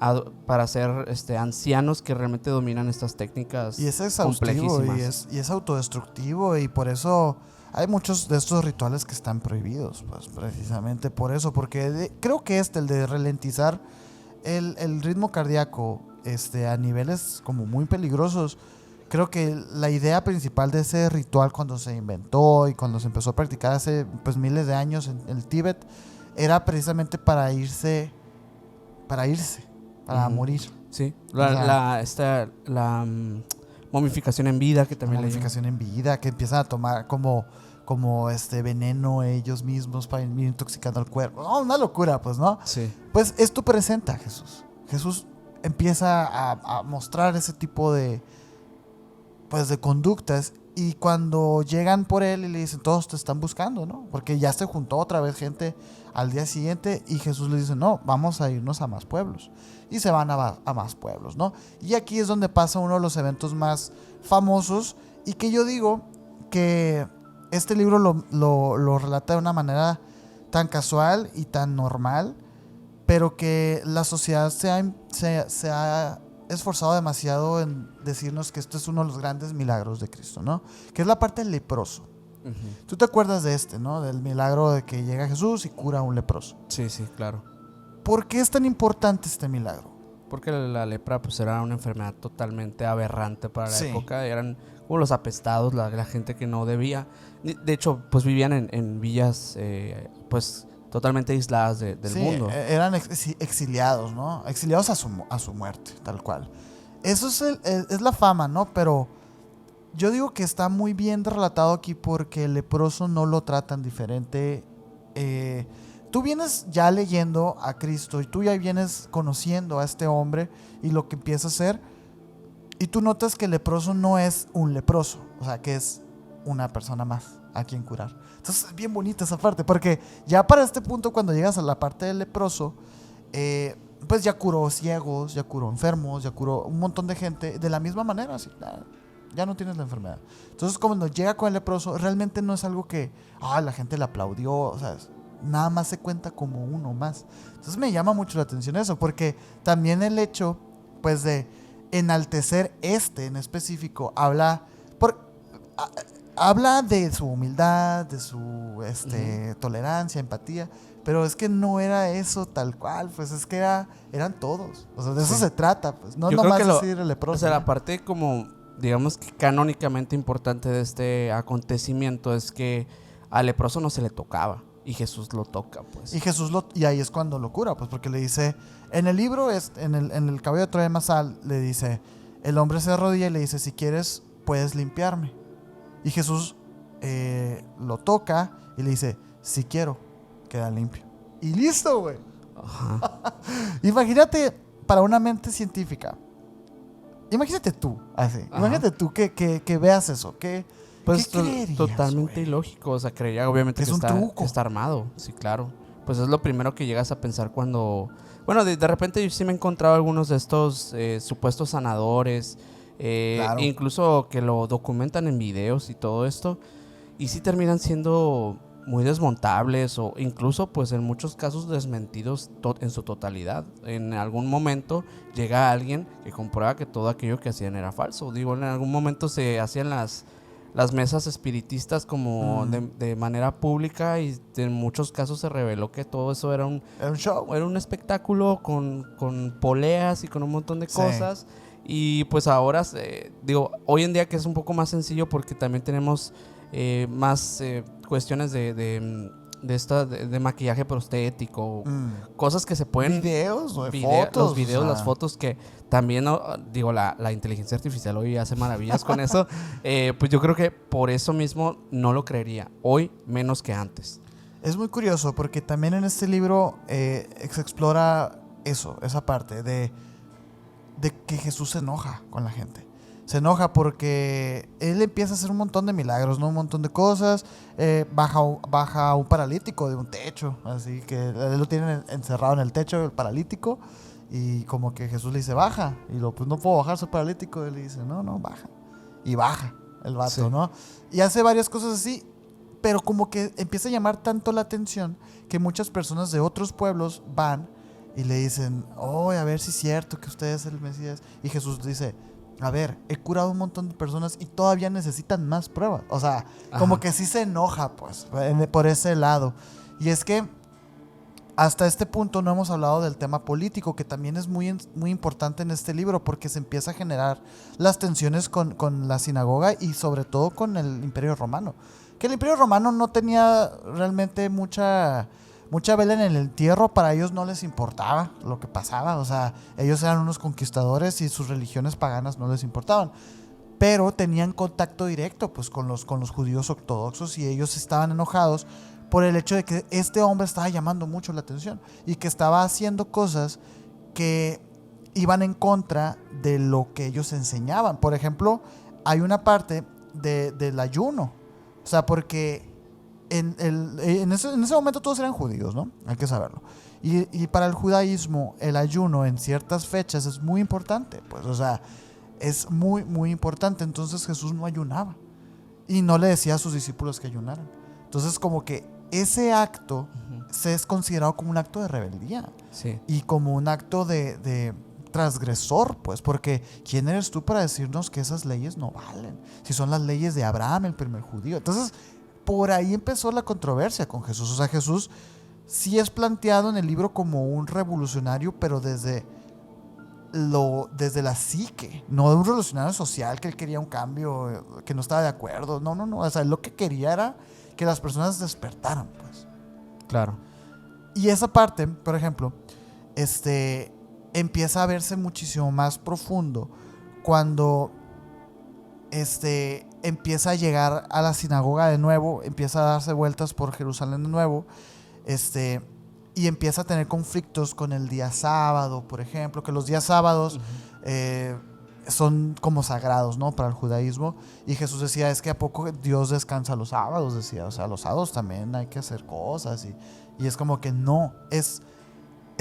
Speaker 1: para ser ancianos que realmente dominan estas técnicas.
Speaker 2: Y es exhaustivo y es autodestructivo, y por eso hay muchos de estos rituales que están prohibidos, pues precisamente por eso, porque creo que el de ralentizar el ritmo cardíaco a niveles como muy peligrosos. Creo que la idea principal de ese ritual, cuando se inventó y cuando se empezó a practicar hace pues miles de años en el Tíbet, era precisamente para irse, para morir.
Speaker 1: Sí, la momificación en vida, que también
Speaker 2: momificación en vida, que empiezan a tomar como veneno ellos mismos para ir intoxicando al cuerpo. No, una locura, pues, ¿no?
Speaker 1: Sí.
Speaker 2: Pues esto presenta a Jesús. Jesús empieza a mostrar ese tipo de conductas, y cuando llegan por él y le dicen, todos te están buscando, ¿no? Porque ya se juntó otra vez gente al día siguiente, y Jesús le dice, no, vamos a irnos a más pueblos. Y se van a más pueblos, ¿no? Y aquí es donde pasa uno de los eventos más famosos, y que yo digo que este libro lo relata de una manera tan casual y tan normal, pero que la sociedad se ha esforzado demasiado en decirnos que esto es uno de los grandes milagros de Cristo, ¿no? Que es la parte del leproso. Tú te acuerdas de ¿no? Del milagro de que llega Jesús y cura a un leproso.
Speaker 1: Sí, claro.
Speaker 2: ¿Por qué es tan importante este milagro?
Speaker 1: Porque la lepra pues era una enfermedad totalmente aberrante para la época. Eran como los apestados, la gente que no debía. De hecho, pues vivían en villas pues totalmente aisladas del mundo.
Speaker 2: Eran exiliados, ¿no? Exiliados a su muerte, tal cual. Eso es la fama, ¿no? Pero yo digo que está muy bien relatado aquí, porque el leproso no lo tratan diferente. Tú vienes ya leyendo a Cristo, y tú ya vienes conociendo a este hombre y lo que empieza a hacer, y tú notas que el leproso no es un leproso, o sea, que es una persona más a quien curar. Entonces es bien bonita esa parte, porque ya para este punto, cuando llegas a la parte del leproso, pues ya curó ciegos, ya curó enfermos, ya curó un montón de gente de la misma manera, así, ya no tienes la enfermedad. Entonces cuando llega con el leproso, realmente no es algo que la gente le aplaudió, o sea, nada más se cuenta como uno más. Entonces me llama mucho la atención eso, porque también el hecho, pues, de enaltecer en específico, habla de su humildad, de su tolerancia, empatía, pero es que no era eso tal cual, pues es que eran todos. O sea, de eso se trata, pues, no nomás decir el leproso.
Speaker 1: O sea, la parte como, digamos que canónicamente importante de este acontecimiento es que al leproso no se le tocaba. Y Jesús lo toca, pues.
Speaker 2: Y ahí es cuando lo cura, pues, porque le dice, en el libro, en el cabello de Troya Masal, le dice, el hombre se arrodilla y le dice, si quieres, puedes limpiarme. Y Jesús lo toca y le dice, si quiero, queda limpio. Y listo, güey. Imagínate, para una mente científica, imagínate tú, así. Imagínate tú que veas eso,
Speaker 1: pues
Speaker 2: ¿qué creerías,
Speaker 1: totalmente
Speaker 2: güey?
Speaker 1: ilógico, o sea, creería obviamente que está armado, sí, claro. Pues es lo primero que llegas a pensar cuando... Bueno, de repente yo sí me he encontrado algunos de estos supuestos sanadores, claro. Incluso que lo documentan en videos y todo esto, y sí terminan siendo muy desmontables o incluso pues en muchos casos desmentidos en su totalidad. En algún momento llega alguien que comprueba que todo aquello que hacían era falso. Digo, en algún momento se hacían las mesas espiritistas como de manera pública y en muchos casos se reveló que todo eso era un
Speaker 2: show,
Speaker 1: era un espectáculo con poleas y con un montón de cosas. Y pues ahora, digo, hoy en día que es un poco más sencillo porque también tenemos más cuestiones de maquillaje prostético, cosas que se pueden...
Speaker 2: Videos o fotos.
Speaker 1: Los videos, las fotos que también, digo, la inteligencia artificial hoy hace maravillas con eso. Pues yo creo que por eso mismo no lo creería. Hoy menos que antes.
Speaker 2: Es muy curioso porque también en este libro se explora esa parte de que Jesús se enoja con la gente. Se enoja porque él empieza a hacer un montón de milagros, ¿no? Un montón de cosas. Baja un paralítico de un techo, así que él lo tiene encerrado en el techo, el paralítico, y como que Jesús le dice, baja. Y pues no puedo bajar, soy paralítico. Y él le dice, no, baja. Y baja el vato, ¿no? Y hace varias cosas así, pero como que empieza a llamar tanto la atención que muchas personas de otros pueblos van y le dicen, a ver si es cierto que usted es el Mesías. Y Jesús dice, a ver, he curado un montón de personas y todavía necesitan más pruebas. O sea, como que sí se enoja, pues, por ese lado. Y es que hasta este punto no hemos hablado del tema político, que también es muy, muy importante en este libro, porque se empieza a generar las tensiones con la sinagoga y sobre todo con el Imperio Romano. Que el Imperio Romano no tenía realmente mucha vela en el entierro, para ellos no les importaba lo que pasaba, o sea, ellos eran unos conquistadores y sus religiones paganas no les importaban, pero tenían contacto directo pues con los judíos ortodoxos y ellos estaban enojados por el hecho de que este hombre estaba llamando mucho la atención y que estaba haciendo cosas que iban en contra de lo que ellos enseñaban. Por ejemplo, hay una parte del ayuno, o sea, porque en ese momento todos eran judíos, ¿no? Hay que saberlo. Y para el judaísmo, el ayuno en ciertas fechas es muy importante. Pues, o sea, es muy, muy importante. Entonces Jesús no ayunaba. Y no le decía a sus discípulos que ayunaran. Entonces, como que ese acto se es considerado como un acto de rebeldía.
Speaker 1: Sí.
Speaker 2: Y como un acto de transgresor, pues. Porque ¿quién eres tú para decirnos que esas leyes no valen? Si son las leyes de Abraham, el primer judío. Entonces, por ahí empezó la controversia con Jesús. O sea, Jesús sí es planteado en el libro como un revolucionario, pero desde la psique, no un revolucionario social que él quería un cambio, que no estaba de acuerdo. No. O sea, lo que quería era que las personas despertaran, pues.
Speaker 1: Claro.
Speaker 2: Y esa parte, por ejemplo, empieza a verse muchísimo más profundo cuando empieza a llegar a la sinagoga de nuevo, empieza a darse vueltas por Jerusalén de nuevo, y empieza a tener conflictos con el día sábado, por ejemplo, que los días sábados son como sagrados, ¿no? Para el judaísmo. Y Jesús decía, es que ¿a poco Dios descansa los sábados? Decía, o sea, los sábados también hay que hacer cosas. Y es como que no, es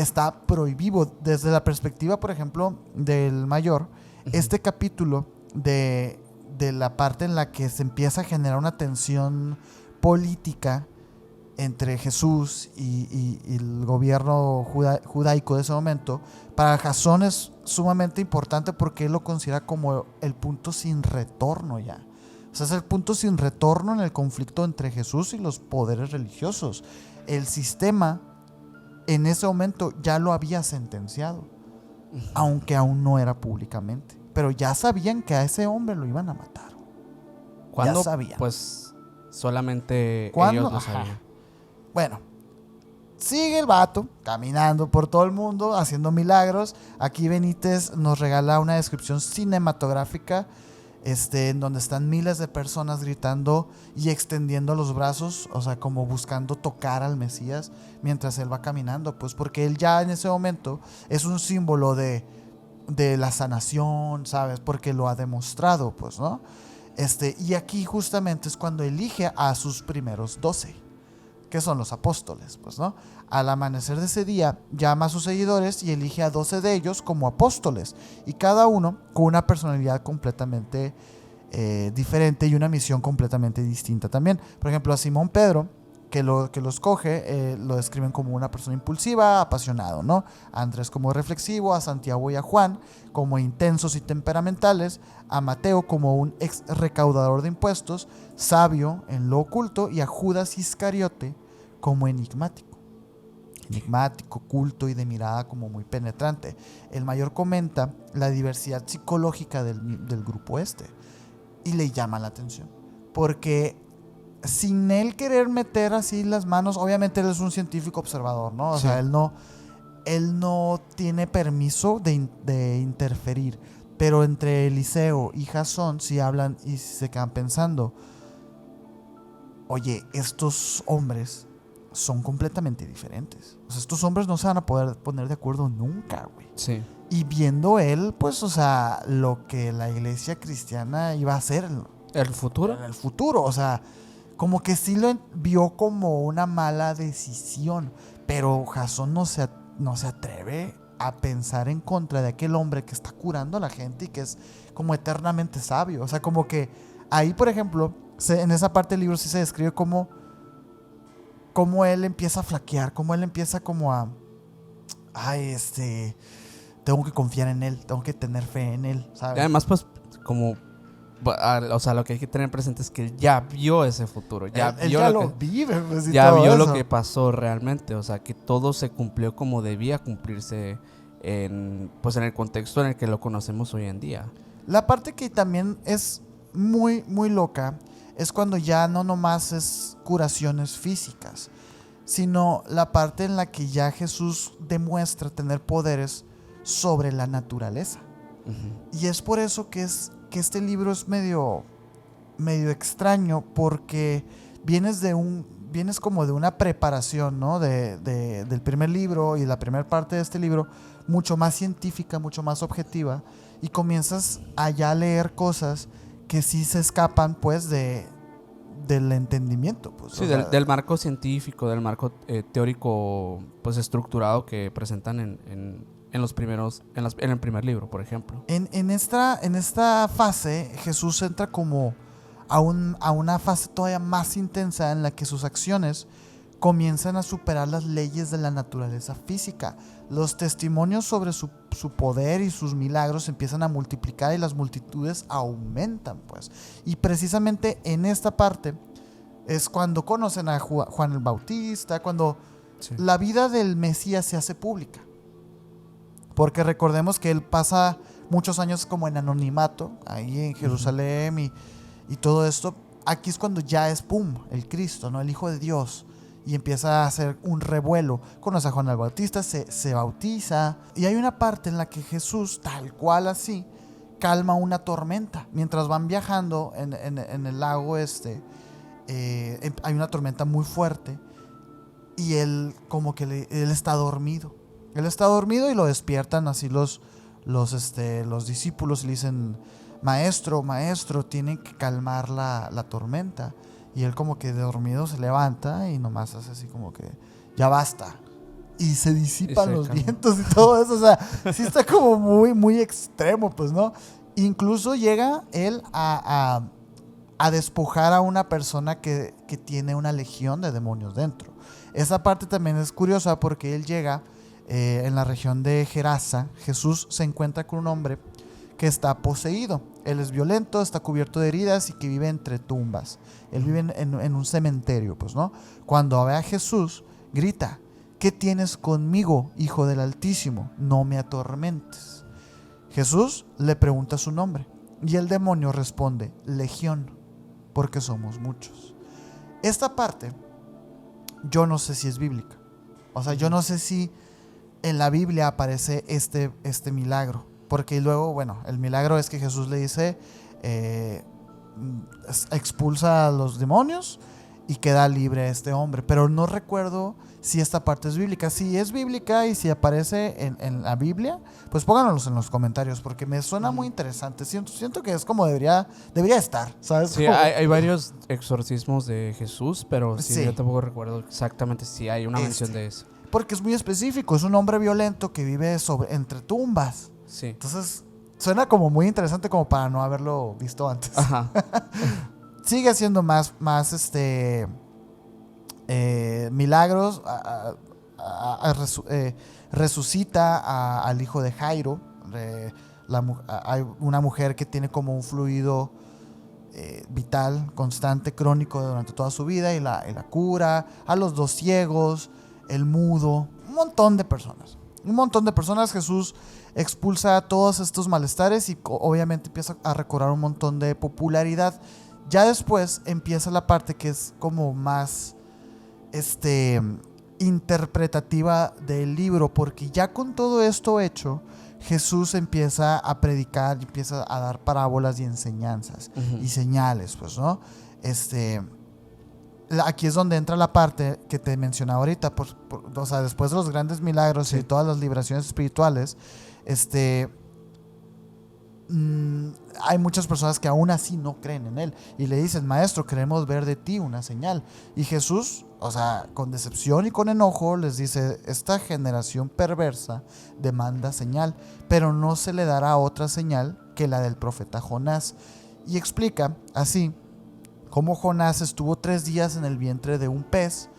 Speaker 2: está prohibido. Desde la perspectiva, por ejemplo, del mayor, este capítulo de la parte en la que se empieza a generar una tensión política entre Jesús y el gobierno judaico de ese momento, para Jasón es sumamente importante porque él lo considera como el punto sin retorno ya. O sea, es el punto sin retorno en el conflicto entre Jesús y los poderes religiosos. El sistema en ese momento ya lo había sentenciado, aunque aún no era públicamente. Pero ya sabían que a ese hombre lo iban a matar.
Speaker 1: ¿Cuándo?
Speaker 2: Ya sabían.
Speaker 1: Pues solamente
Speaker 2: ¿Cuándo?
Speaker 1: ellos lo
Speaker 2: Ajá.
Speaker 1: sabían.
Speaker 2: Bueno, sigue el vato caminando por todo el mundo, haciendo milagros. Aquí Benítez nos regala una descripción cinematográfica en donde están miles de personas gritando y extendiendo los brazos, o sea, como buscando tocar al Mesías mientras él va caminando, pues porque él ya en ese momento es un símbolo de la sanación, ¿sabes? Porque lo ha demostrado, pues, ¿no? Y aquí justamente es cuando elige a sus primeros 12, que son los apóstoles, pues, ¿no? Al amanecer de ese día llama a sus seguidores y elige a 12 de ellos como apóstoles, y cada uno con una personalidad completamente diferente y una misión completamente distinta también. Por ejemplo, a Simón Pedro, que lo escoge, lo describen como una persona impulsiva, apasionado, ¿no? A Andrés como reflexivo, a Santiago y a Juan como intensos y temperamentales, a Mateo como un ex recaudador de impuestos, sabio en lo oculto, y a Judas Iscariote como enigmático, culto y de mirada como muy penetrante. El mayor comenta la diversidad psicológica del grupo y le llama la atención, porque sin él querer meter así las manos, obviamente él es un científico observador, ¿no? O sea, él no tiene permiso de interferir, pero entre Eliseo y Jasón sí hablan y se quedan pensando, oye, estos hombres son completamente diferentes. O sea, estos hombres no se van a poder poner de acuerdo nunca, güey.
Speaker 1: Sí.
Speaker 2: Y viendo él, pues, o sea, lo que la iglesia cristiana iba a hacer
Speaker 1: ¿El futuro?
Speaker 2: en el futuro, o sea, como que sí lo vio como una mala decisión, pero Jasón no se atreve a pensar en contra de aquel hombre que está curando a la gente y que es como eternamente sabio. O sea, como que ahí, por ejemplo, en esa parte del libro sí se describe cómo él empieza a flaquear, cómo él empieza como a, tengo que confiar en él, tengo que tener fe en él, ¿sabes?
Speaker 1: Y además, pues, como, o sea, lo que hay que tener presente es que él ya vio ese futuro,
Speaker 2: él ya lo vive, pues, y
Speaker 1: ya
Speaker 2: todo
Speaker 1: vio
Speaker 2: eso.
Speaker 1: lo que pasó realmente, o sea, que todo se cumplió como debía cumplirse en el contexto en el que lo conocemos hoy en día.
Speaker 2: La parte que también es muy, muy loca es cuando ya no nomás es curaciones físicas, sino la parte en la que ya Jesús demuestra tener poderes sobre la naturaleza. Uh-huh. Y es por eso que este libro es medio extraño, porque vienes como de una preparación, ¿no? del primer libro y la primera parte de este libro, mucho más científica, mucho más objetiva, y comienzas a ya leer cosas que sí se escapan, pues, del entendimiento, pues.
Speaker 1: Sí, del marco científico, del marco teórico, pues, estructurado que presentan en el primer libro, por ejemplo.
Speaker 2: En esta fase, Jesús entra como a una fase todavía más intensa en la que sus acciones comienzan a superar las leyes de la naturaleza física. Los testimonios sobre su poder y sus milagros empiezan a multiplicar y las multitudes aumentan, pues. Y precisamente en esta parte es cuando conocen a Juan el Bautista, cuando la vida del Mesías se hace pública. Porque recordemos que él pasa muchos años como en anonimato, ahí en Jerusalén, y todo esto. Aquí es cuando ya es el Cristo, ¿no? El Hijo de Dios. Y empieza a hacer un revuelo. Conoce a Juan el Bautista, se bautiza. Y hay una parte en la que Jesús, tal cual así, calma una tormenta. Mientras van viajando en el lago hay una tormenta muy fuerte. Y él como que él está dormido. Él está dormido y lo despiertan así los discípulos y le dicen, maestro, tienen que calmar la tormenta. Y él como que de dormido se levanta y nomás hace así como que, ya basta. y se disipan los vientos y todo eso. O sea, sí está como muy, muy extremo, pues, ¿no? Incluso llega él a despojar a una persona que tiene una legión de demonios dentro. Esa parte también es curiosa porque él llega en la región de Gerasa. Jesús se encuentra con un hombre que está poseído. Él es violento, está cubierto de heridas y que vive entre tumbas. Él vive en un cementerio, pues, ¿no? Cuando ve a Jesús, grita: ¿qué tienes conmigo, Hijo del Altísimo? No me atormentes. Jesús le pregunta su nombre y el demonio responde: Legión, porque somos muchos. Esta parte yo no sé si es bíblica. O sea, yo no sé si en la Biblia aparece este milagro. Porque luego, bueno, el milagro es que Jesús le dice, expulsa a los demonios y queda libre a este hombre. Pero no recuerdo si esta parte es bíblica. Si es bíblica y si aparece en la Biblia, pues pónganos en los comentarios, porque me suena muy interesante. Siento que es como debería estar, ¿sabes?
Speaker 1: Sí, hay varios exorcismos de Jesús, pero sí, yo tampoco recuerdo exactamente si hay una mención de eso.
Speaker 2: Porque es muy específico, es un hombre violento que vive entre tumbas.
Speaker 1: Sí.
Speaker 2: Entonces, suena como muy interesante como para no haberlo visto antes.
Speaker 1: Ajá.
Speaker 2: Sigue haciendo más milagros. Resucita al hijo de Jairo. Hay una mujer que tiene como un fluido vital, constante, crónico durante toda su vida y la cura. A los 2 ciegos, el mudo, un montón de personas. Jesús expulsa a todos estos malestares y obviamente empieza a recobrar un montón de popularidad. Ya después empieza la parte que es como más interpretativa del libro, porque ya con todo esto hecho, Jesús empieza a predicar, empieza a dar parábolas y enseñanzas y señales, pues, ¿no? Aquí es donde entra la parte que te mencionaba ahorita, o sea, después de los grandes milagros y todas las liberaciones espirituales, hay muchas personas que aún así no creen en él y le dicen: Maestro, queremos ver de ti una señal. Y Jesús, o sea, con decepción y con enojo les dice: esta generación perversa demanda señal, pero no se le dará otra señal que la del profeta Jonás. Y explica así cómo Jonás estuvo 3 días en el vientre de un pez,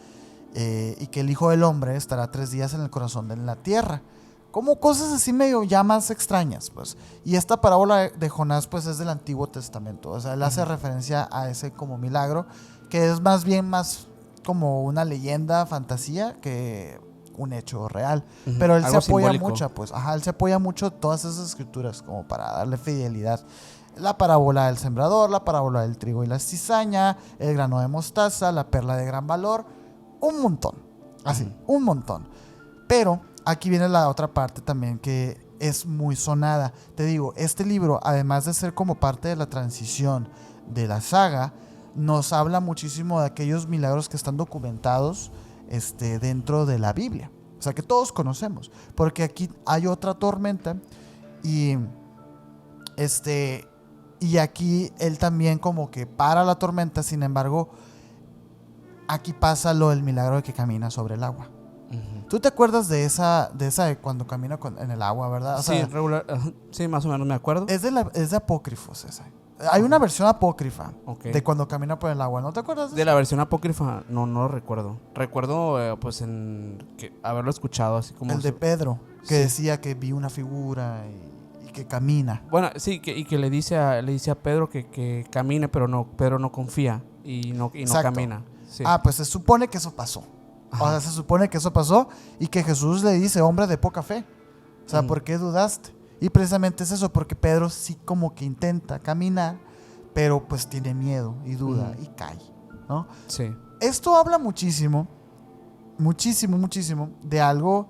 Speaker 2: y que el Hijo del Hombre estará 3 días en el corazón de la tierra. Como cosas así medio ya más extrañas, pues. Y esta parábola de Jonás, pues, es del Antiguo Testamento. O sea, él hace referencia a ese como milagro, que es más bien más como una leyenda, fantasía, que un hecho real. Pero él se apoya mucho, pues. Ajá, él se apoya mucho todas esas escrituras como para darle fidelidad. La parábola del sembrador, la parábola del trigo y la cizaña, el grano de mostaza, la perla de gran valor. Un montón. Así, un montón. Pero aquí viene la otra parte también que es muy sonada. Te digo, este libro, además de ser como parte de la transición de la saga, nos habla muchísimo de aquellos milagros que están documentados dentro de la Biblia. O sea, que todos conocemos. Porque aquí hay otra tormenta y aquí él también como que para la tormenta. Sin embargo, aquí pasa lo del milagro de que camina sobre el agua. ¿Tú te acuerdas de esa de cuando camina en el agua, verdad? O sea,
Speaker 1: regular, sí, más o menos me acuerdo.
Speaker 2: Es de apócrifos esa. Hay una versión apócrifa de cuando camina por el agua, ¿no te acuerdas?
Speaker 1: De la versión apócrifa, no lo recuerdo. Recuerdo, pues, haberlo escuchado así como...
Speaker 2: El de Pedro, que decía que vi una figura y que camina.
Speaker 1: Bueno, sí, y que le dice a Pedro que camine, pero Pedro no confía y no camina. Sí.
Speaker 2: Pues se supone que eso pasó. O sea, se supone que eso pasó y que Jesús le dice: hombre de poca fe. O sea, ¿por qué dudaste? Y precisamente es eso, porque Pedro sí como que intenta caminar, pero pues tiene miedo y duda y cae, ¿no?
Speaker 1: Sí.
Speaker 2: Esto habla muchísimo de algo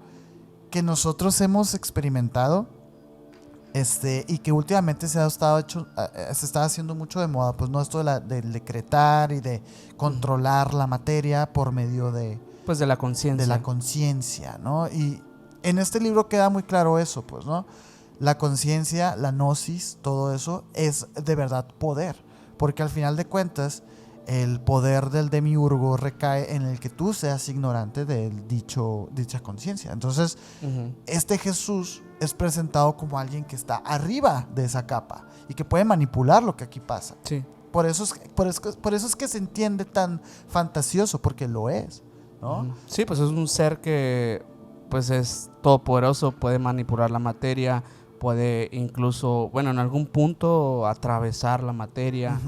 Speaker 2: que nosotros hemos experimentado, y que últimamente se está haciendo mucho de moda, pues, no, esto del decretar y de controlar la materia por medio de la conciencia. De la conciencia, ¿no? Y en este libro queda muy claro eso, pues, ¿no? La conciencia, la gnosis, todo eso es de verdad poder. Porque al final de cuentas, el poder del demiurgo recae en el que tú seas ignorante de dicha conciencia. Entonces, este Jesús es presentado como alguien que está arriba de esa capa y que puede manipular lo que aquí pasa.
Speaker 1: Sí.
Speaker 2: Por eso es que se entiende tan fantasioso, porque lo es, ¿no?
Speaker 1: Sí, pues es un ser que pues es todopoderoso, puede manipular la materia, puede incluso, bueno, en algún punto atravesar la materia,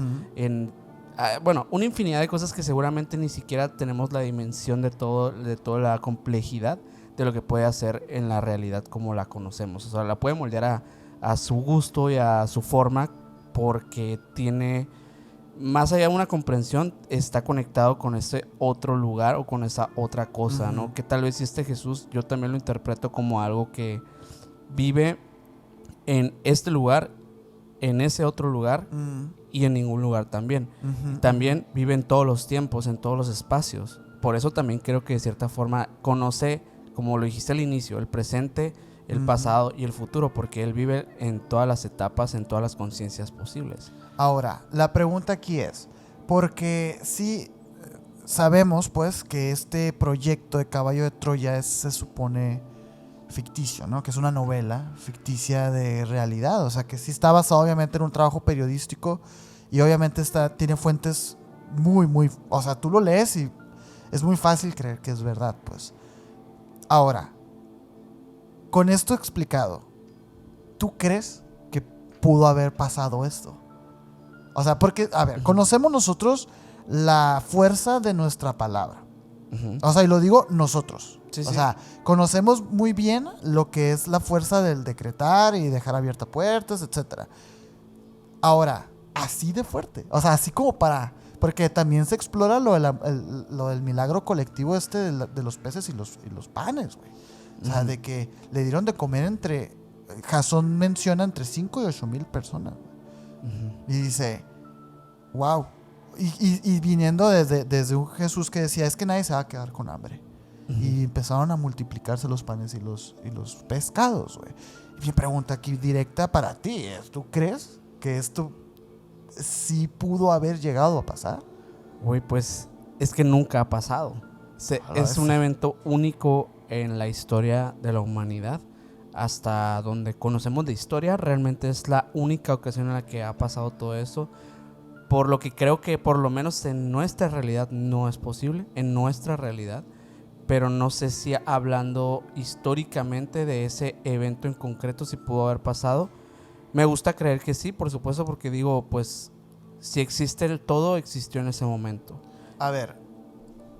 Speaker 1: una infinidad de cosas que seguramente ni siquiera tenemos la dimensión de toda la complejidad de lo que puede hacer en la realidad como la conocemos. O sea, la puede moldear a su gusto y a su forma, porque tiene, más allá de una comprensión, está conectado con ese otro lugar o con esa otra cosa, ¿no? Que tal vez este Jesús yo también lo interpreto como algo que vive en este lugar, en ese otro lugar y en ningún lugar también. También vive en todos los tiempos, en todos los espacios. Por eso también creo que de cierta forma conoce, como lo dijiste al inicio, el presente, el pasado y el futuro, porque él vive en todas las etapas, en todas las conciencias posibles.
Speaker 2: Ahora, la pregunta aquí es, porque sí sabemos pues que este proyecto de Caballo de Troya se supone ficticio, ¿no? Que es una novela ficticia de realidad, o sea que sí está basado obviamente en un trabajo periodístico y obviamente tiene fuentes muy, o sea, tú lo lees y es muy fácil creer que es verdad, pues. Ahora, con esto explicado, ¿tú crees que pudo haber pasado esto? O sea, porque, a ver, conocemos nosotros la fuerza de nuestra palabra. O sea, y lo digo nosotros.
Speaker 1: Sí,
Speaker 2: o sea, conocemos muy bien lo que es la fuerza del decretar y dejar abiertas puertas, etc. Ahora, así de fuerte. O sea, así como para... Porque también se explora lo del milagro colectivo de los peces y los panes, güey. O sea, de que le dieron de comer Jasón menciona entre 5 y 8 mil personas. Y dice, wow. Y viniendo desde un Jesús que decía, es que nadie se va a quedar con hambre. Y empezaron a multiplicarse los panes y los pescados, güey. Y mi pregunta aquí directa para ti es, ¿tú crees que esto sí pudo haber llegado a pasar?
Speaker 1: Güey, pues es que nunca ha pasado. Es un evento único en la historia de la humanidad. Hasta donde conocemos de historia, realmente es la única ocasión en la que ha pasado todo eso. Por lo que creo que por lo menos en nuestra realidad no es posible, en nuestra realidad. Pero no sé si hablando históricamente de ese evento en concreto, si pudo haber pasado. Me gusta creer que sí, por supuesto, porque digo, pues, si existe el todo, existió en ese momento.
Speaker 2: A ver,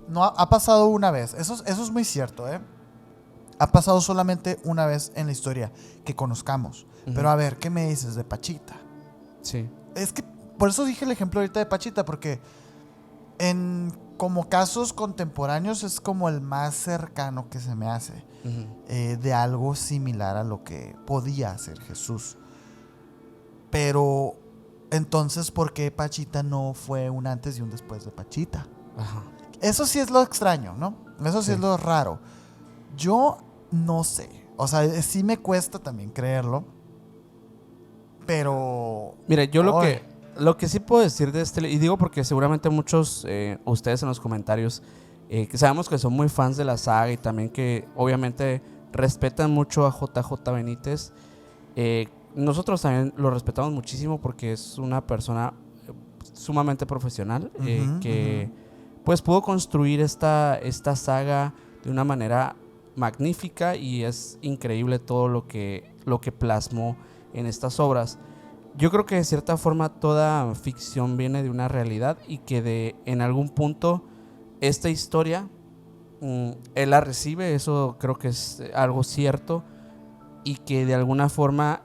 Speaker 2: no ha pasado una vez, eso es muy cierto, ¿eh? Ha pasado solamente una vez en la historia que conozcamos. Pero a ver, ¿qué me dices de Pachita?
Speaker 1: Sí.
Speaker 2: Es que por eso dije el ejemplo ahorita de Pachita, porque como casos contemporáneos es como el más cercano que se me hace de algo similar a lo que podía hacer Jesús. Pero entonces, ¿por qué Pachita no fue un antes y un después de Pachita?
Speaker 1: Ajá.
Speaker 2: Eso sí es lo extraño, ¿no? Eso sí es lo raro. Yo no sé. O sea, sí me cuesta también creerlo. Pero...
Speaker 1: Mira, yo lo que sí puedo decir de y digo porque seguramente muchos, ustedes en los comentarios, que sabemos que son muy fans de la saga y también que obviamente respetan mucho a JJ Benítez. Nosotros también lo respetamos muchísimo porque es una persona sumamente profesional que pues pudo construir esta saga de una manera magnífica y es increíble todo lo que plasmó en estas obras. Yo creo que de cierta forma toda ficción viene de una realidad y que en algún punto esta historia él la recibe, eso creo que es algo cierto, y que de alguna forma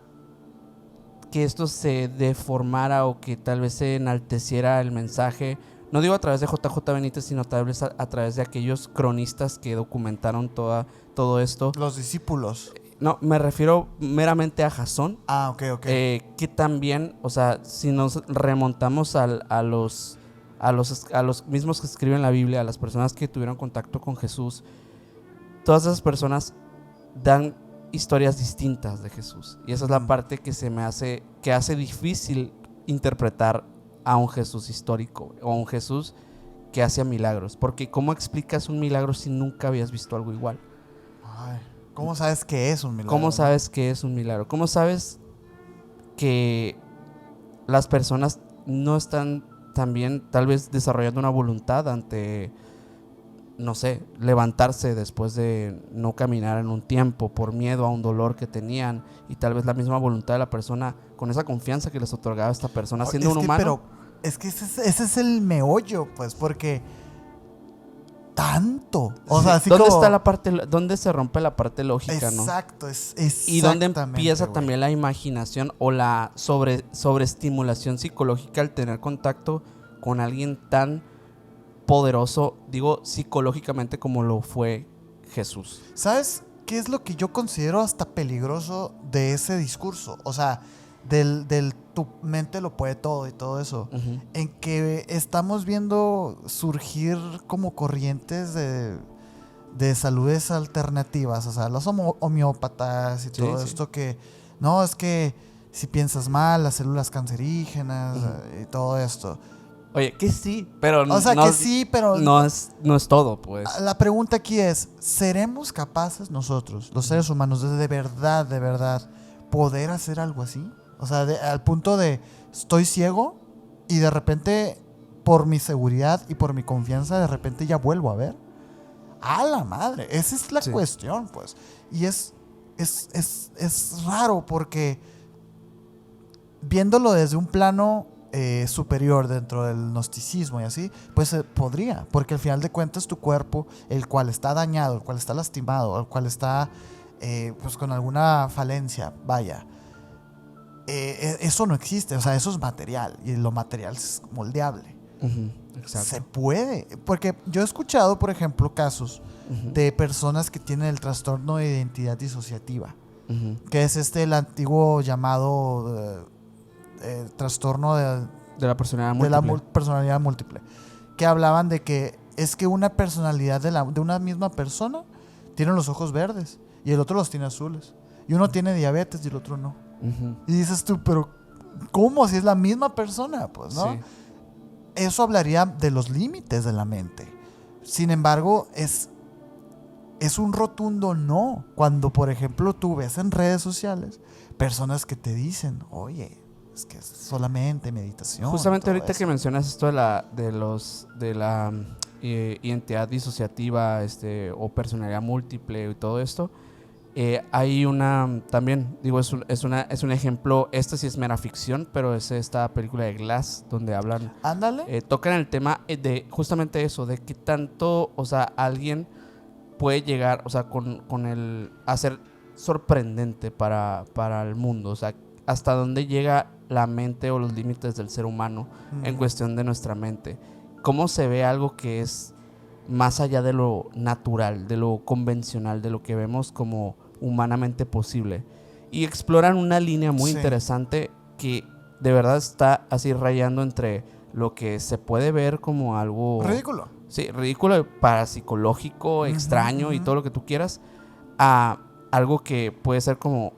Speaker 1: que esto se deformara o que tal vez se enalteciera el mensaje, no digo a través de JJ Benítez, sino tal vez a través de aquellos cronistas que documentaron todo esto.
Speaker 2: Los discípulos.
Speaker 1: No, me refiero meramente a Jasón.
Speaker 2: Ah, ok.
Speaker 1: Que también, o sea, si nos remontamos a los mismos que escriben la Biblia, a las personas que tuvieron contacto con Jesús, todas esas personas dan historias distintas de Jesús. Y esa es la parte que se me hace difícil interpretar a un Jesús histórico o a un Jesús que hacía milagros. Porque ¿cómo explicas un milagro si nunca habías visto algo igual?
Speaker 2: Ay, ¿cómo sabes que es un milagro?
Speaker 1: ¿Cómo sabes que es un milagro? ¿Cómo sabes que las personas no están también tal vez desarrollando una voluntad ante, no sé, levantarse después de no caminar en un tiempo por miedo a un dolor que tenían, y tal vez la misma voluntad de la persona con esa confianza que les otorgaba esta persona siendo un humano?
Speaker 2: Pero es que ese es el meollo, pues, porque tanto, o sea, así
Speaker 1: ¿dónde
Speaker 2: como...
Speaker 1: está la parte, dónde se rompe la parte lógica, no?
Speaker 2: Exacto, exactamente.
Speaker 1: Y dónde empieza también la imaginación o la sobreestimulación psicológica al tener contacto con alguien tan poderoso, digo, psicológicamente, como lo fue Jesús.
Speaker 2: ¿Sabes qué es lo que yo considero hasta peligroso de ese discurso? O sea, del tu mente lo puede todo y todo eso.
Speaker 1: Uh-huh.
Speaker 2: En que estamos viendo surgir como corrientes de saludes alternativas, o sea, los homeópatas y todo esto que... No, es que si piensas mal, las células cancerígenas y todo esto.
Speaker 1: Oye, que sí, pero
Speaker 2: o sea, que sí, pero
Speaker 1: no es todo, pues.
Speaker 2: La pregunta aquí es, ¿seremos capaces nosotros, los seres humanos, de verdad, poder hacer algo así? O sea, al punto de estoy ciego y de repente, por mi seguridad y por mi confianza, de repente ya vuelvo a ver. ¡A la madre! Esa es la cuestión, pues. Y es raro porque viéndolo desde un plano superior dentro del gnosticismo y así, pues podría, porque al final de cuentas tu cuerpo, el cual está dañado, el cual está lastimado, el cual está pues con alguna falencia, vaya, eso no existe, o sea, eso es material y lo material es moldeable.
Speaker 1: Exacto.
Speaker 2: Se puede, porque yo he escuchado, por ejemplo, casos de personas que tienen el trastorno de identidad disociativa, que es el antiguo llamado trastorno de
Speaker 1: la personalidad múltiple.
Speaker 2: De la personalidad múltiple, que hablaban de que es que una personalidad de una misma persona tiene los ojos verdes y el otro los tiene azules, y uno tiene diabetes y el otro no. Y dices tú, pero ¿cómo? Si es la misma persona, pues, ¿no? Sí. Eso hablaría de los límites de la mente. Sin embargo, es un rotundo no. Cuando, por ejemplo, tú ves en redes sociales personas que te dicen, oye, es que es solamente meditación.
Speaker 1: Justamente ahorita que mencionas esto de la identidad disociativa, o personalidad múltiple y todo esto, hay una también, digo, es un ejemplo. Este sí es mera ficción, pero es esta película de Glass, donde hablan, tocan el tema de justamente eso, de que tanto, o sea, alguien puede llegar, o sea, con el a ser sorprendente para el mundo, o sea, hasta dónde llega la mente o los límites del ser humano en cuestión de nuestra mente. Cómo se ve algo que es más allá de lo natural, de lo convencional, de lo que vemos como humanamente posible. Y exploran una línea muy interesante que de verdad está así rayando entre lo que se puede ver como algo...
Speaker 2: ridículo.
Speaker 1: Sí, ridículo, parapsicológico, extraño y todo lo que tú quieras, a algo que puede ser como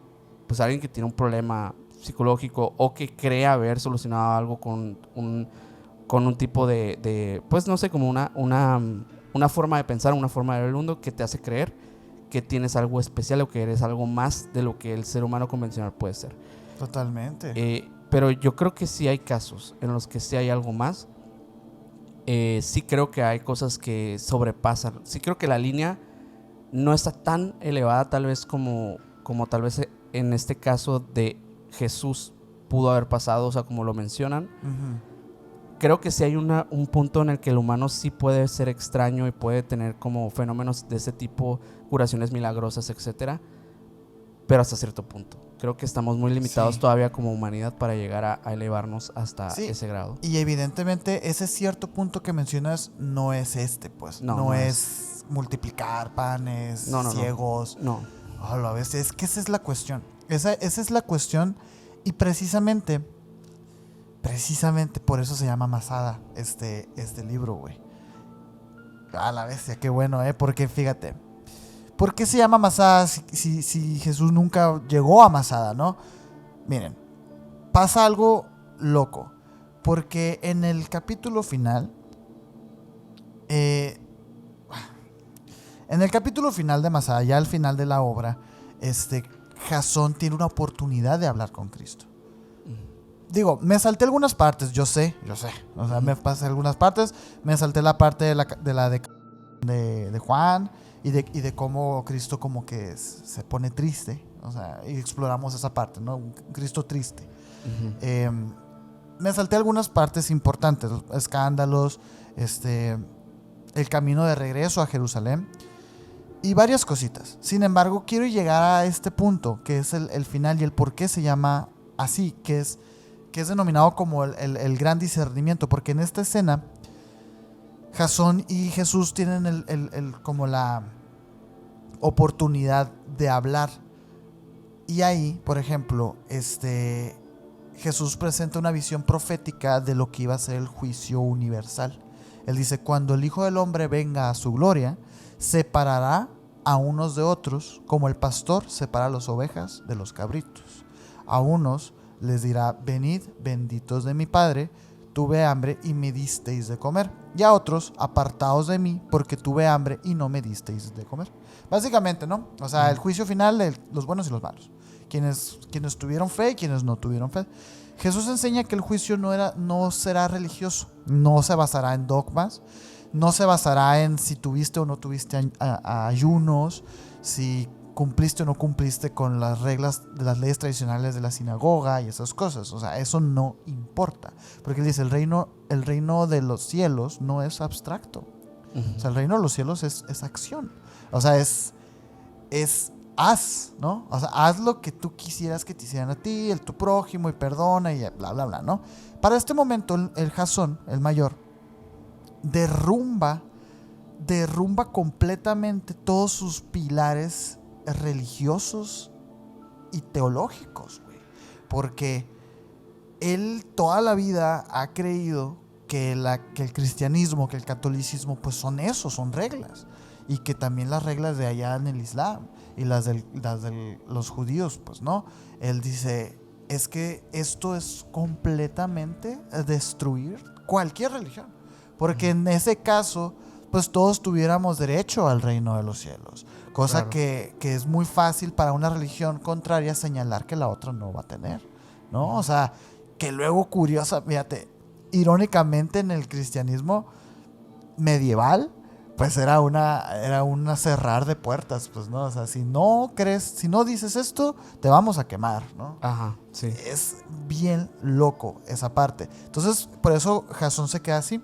Speaker 1: pues alguien que tiene un problema psicológico o que cree haber solucionado algo con un tipo de pues no sé, como una forma de pensar, una forma de ver el mundo que te hace creer que tienes algo especial o que eres algo más de lo que el ser humano convencional puede ser.
Speaker 2: Totalmente.
Speaker 1: Pero yo creo que sí hay casos en los que sí hay algo más. Sí creo que hay cosas que sobrepasan. Sí creo que la línea no está tan elevada tal vez como tal vez en este caso de Jesús pudo haber pasado, o sea, como lo mencionan. Creo que sí hay un punto en el que el humano sí puede ser extraño y puede tener como fenómenos de ese tipo, curaciones milagrosas, etcétera, pero hasta cierto punto. Creo que estamos muy limitados todavía como humanidad para llegar a elevarnos hasta ese grado.
Speaker 2: Y evidentemente ese cierto punto que mencionas no es pues. No es multiplicar panes, ciegos.
Speaker 1: No.
Speaker 2: A la vez, es que esa es la cuestión. Esa es la cuestión. Y precisamente por eso se llama Masada este libro, güey. A la bestia, qué bueno, porque fíjate, ¿por qué se llama Masada si Jesús nunca llegó a Masada, no? Miren, pasa algo loco. Porque en el capítulo final, de Masada, ya al final de la obra, Jasón tiene una oportunidad de hablar con Cristo. Digo, me salté algunas partes, yo sé. O sea, me pasé algunas partes, me salté la parte de Juan y de cómo Cristo como que se pone triste. O sea, y exploramos esa parte, ¿no? Un Cristo triste. Me salté algunas partes importantes, escándalos, el camino de regreso a Jerusalén y varias cositas. Sin embargo, quiero llegar a este punto, que es el final y el por qué se llama así, que es denominado como el gran discernimiento, porque en esta escena Jasón y Jesús tienen como la oportunidad de hablar. Y ahí, por ejemplo, Jesús presenta una visión profética de lo que iba a ser el juicio universal. Él dice: cuando el Hijo del Hombre venga a su gloria, separará a unos de otros, como el pastor separa las ovejas de los cabritos. A unos les dirá: venid, benditos de mi Padre, tuve hambre y me disteis de comer. Y a otros: apartaos de mí, porque tuve hambre y no me disteis de comer. Básicamente, ¿no? O sea, el juicio final de los buenos y los malos. Quienes tuvieron fe y quienes no tuvieron fe. Jesús enseña que el juicio no será religioso, no se basará en dogmas, no se basará en si tuviste o no tuviste ayunos, si cumpliste o no cumpliste con las reglas de las leyes tradicionales de la sinagoga y esas cosas. O sea, eso no importa, porque él dice: el reino de los cielos no es abstracto. O sea, el reino de los cielos es acción. O sea, es haz, ¿no? O sea, haz lo que tú quisieras que te hicieran a ti, tu prójimo, y perdona, y bla, bla, bla, ¿no? Para este momento, el Jasón, el mayor, derrumba completamente todos sus pilares religiosos y teológicos, güey. Porque él toda la vida ha creído que el cristianismo, que el catolicismo, pues son reglas. Y que también las reglas de allá en el Islam y las de los judíos, pues no. Él dice: es que esto es completamente destruir cualquier religión, porque en ese caso pues todos tuviéramos derecho al reino de los cielos, cosa claro, que es muy fácil para una religión contraria señalar que la otra no va a tener, ¿no? O sea, que luego curiosa, fíjate, irónicamente en el cristianismo medieval pues era una cerrar de puertas, pues, ¿no? O sea, si no dices esto, te vamos a quemar, ¿no?
Speaker 1: Ajá, sí.
Speaker 2: Es bien loco esa parte. Entonces, por eso Jasón se queda así.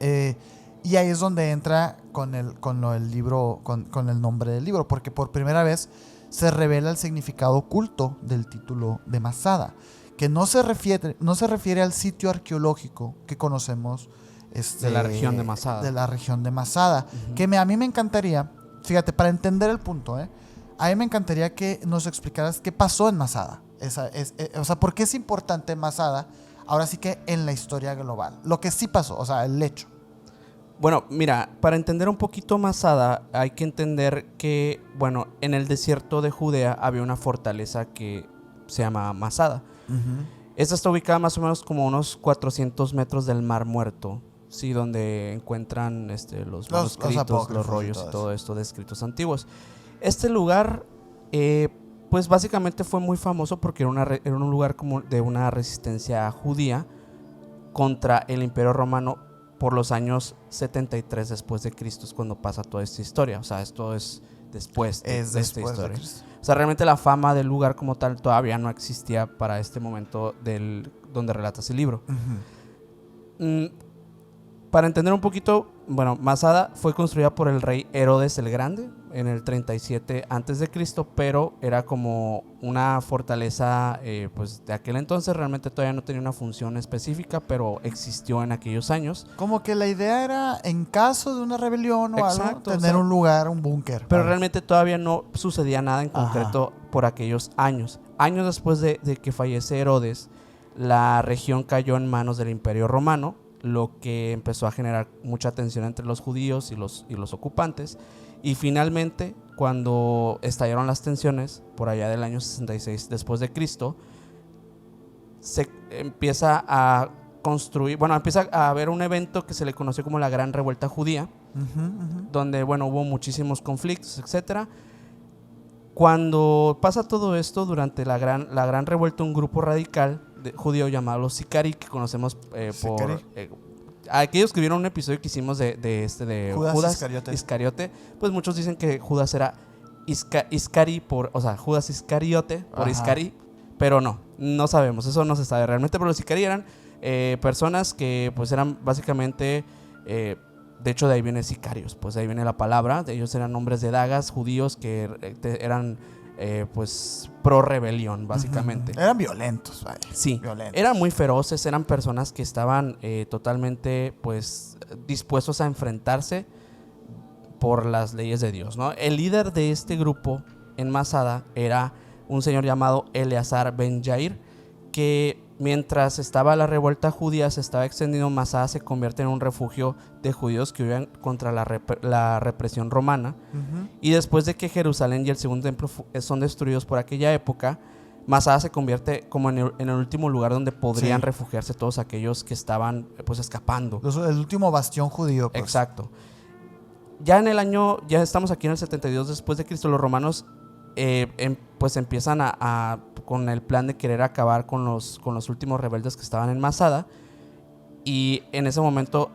Speaker 2: Y ahí es donde entra con el libro, con el nombre del libro, porque por primera vez se revela el significado oculto del título de Masada, que no se refiere al sitio arqueológico que conocemos
Speaker 1: de la región de Masada.
Speaker 2: De la región de Masada. Uh-huh. Que a mí me encantaría, fíjate, para entender el punto, a mí me encantaría que nos explicaras qué pasó en Masada. O sea, ¿por qué es importante Masada? Ahora sí que en la historia global. Lo que sí pasó, o sea, el hecho.
Speaker 1: Bueno, mira, para entender un poquito Masada, hay que entender que, bueno, en el desierto de Judea había una fortaleza que se llama Masada. Uh-huh. Esta está ubicada más o menos como unos 400 metros del Mar Muerto. Sí, donde encuentran los manuscritos, los rollos y todo esto de escritos antiguos. Este lugar, pues básicamente fue muy famoso porque era un lugar como de una resistencia judía contra el Imperio Romano por los años 73 después de Cristo, es cuando pasa toda esta historia. O sea, esto es después de esta historia. O sea, realmente la fama del lugar como tal todavía no existía para este momento donde relatas el libro. Uh-huh. Para entender un poquito, bueno, Masada fue construida por el rey Herodes el Grande en el 37 a.C., pero era como una fortaleza pues de aquel entonces. Realmente todavía no tenía una función específica, pero existió en aquellos años.
Speaker 2: Como que la idea era, en caso de una rebelión o algo, tener un lugar, un búnker.
Speaker 1: Pero realmente todavía no sucedía nada en concreto por aquellos años. Años después de que fallece Herodes, la región cayó en manos del Imperio Romano, lo que empezó a generar mucha tensión entre los judíos y los ocupantes. Y finalmente, cuando estallaron las tensiones, por allá del año 66 después de Cristo, se empieza a construir, bueno, empieza a haber un evento que se le conoció como la Gran Revuelta Judía, donde, bueno, hubo muchísimos conflictos, etcétera. Cuando pasa todo esto, durante la gran revuelta, un grupo radical judío llamado los Sicari, que conocemos por... aquellos que vieron un episodio que hicimos de Judas Iscariote, pues muchos dicen que Judas era Iscari Judas Iscariote por Iscari, pero no sabemos, eso no se sabe realmente, pero los Sicari eran personas que pues eran básicamente... de hecho, de ahí viene sicarios, pues de ahí viene la palabra. Ellos eran hombres de dagas, judíos que eran pues pro rebelión, básicamente.
Speaker 2: Eran violentos, vaya.
Speaker 1: Sí,
Speaker 2: violentos.
Speaker 1: Eran muy feroces, eran personas que estaban totalmente pues dispuestos a enfrentarse por las leyes de Dios, ¿no? El líder de este grupo en Masada era un señor llamado Eleazar Ben Yair, que mientras estaba la revuelta judía, se estaba extendiendo, Masada se convierte en un refugio de judíos que vivían contra la represión romana. Y después de que Jerusalén y el segundo templo son destruidos por aquella época, Masada se convierte como en el último lugar donde podrían refugiarse todos aquellos que estaban pues escapando.
Speaker 2: El último bastión judío, pues.
Speaker 1: Exacto. Ya estamos aquí en el 72 después de Cristo, los romanos pues empiezan con el plan de querer acabar con los últimos rebeldes que estaban en Masada, y en ese momento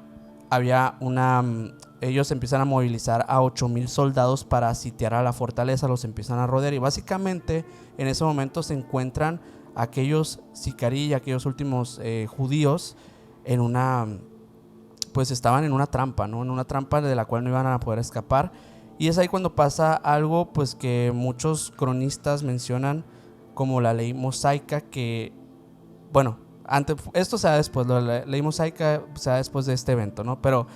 Speaker 1: ellos empiezan a movilizar a 8,000 soldados para sitiar a la fortaleza, los empiezan a rodear, y básicamente en ese momento se encuentran aquellos sicarí y aquellos últimos judíos pues estaban en una trampa, ¿no? En una trampa de la cual no iban a poder escapar. Y es ahí cuando pasa algo pues que muchos cronistas mencionan como la ley mosaica, que, bueno, esto se da después, la ley mosaica se da después de este evento, ¿no? Pero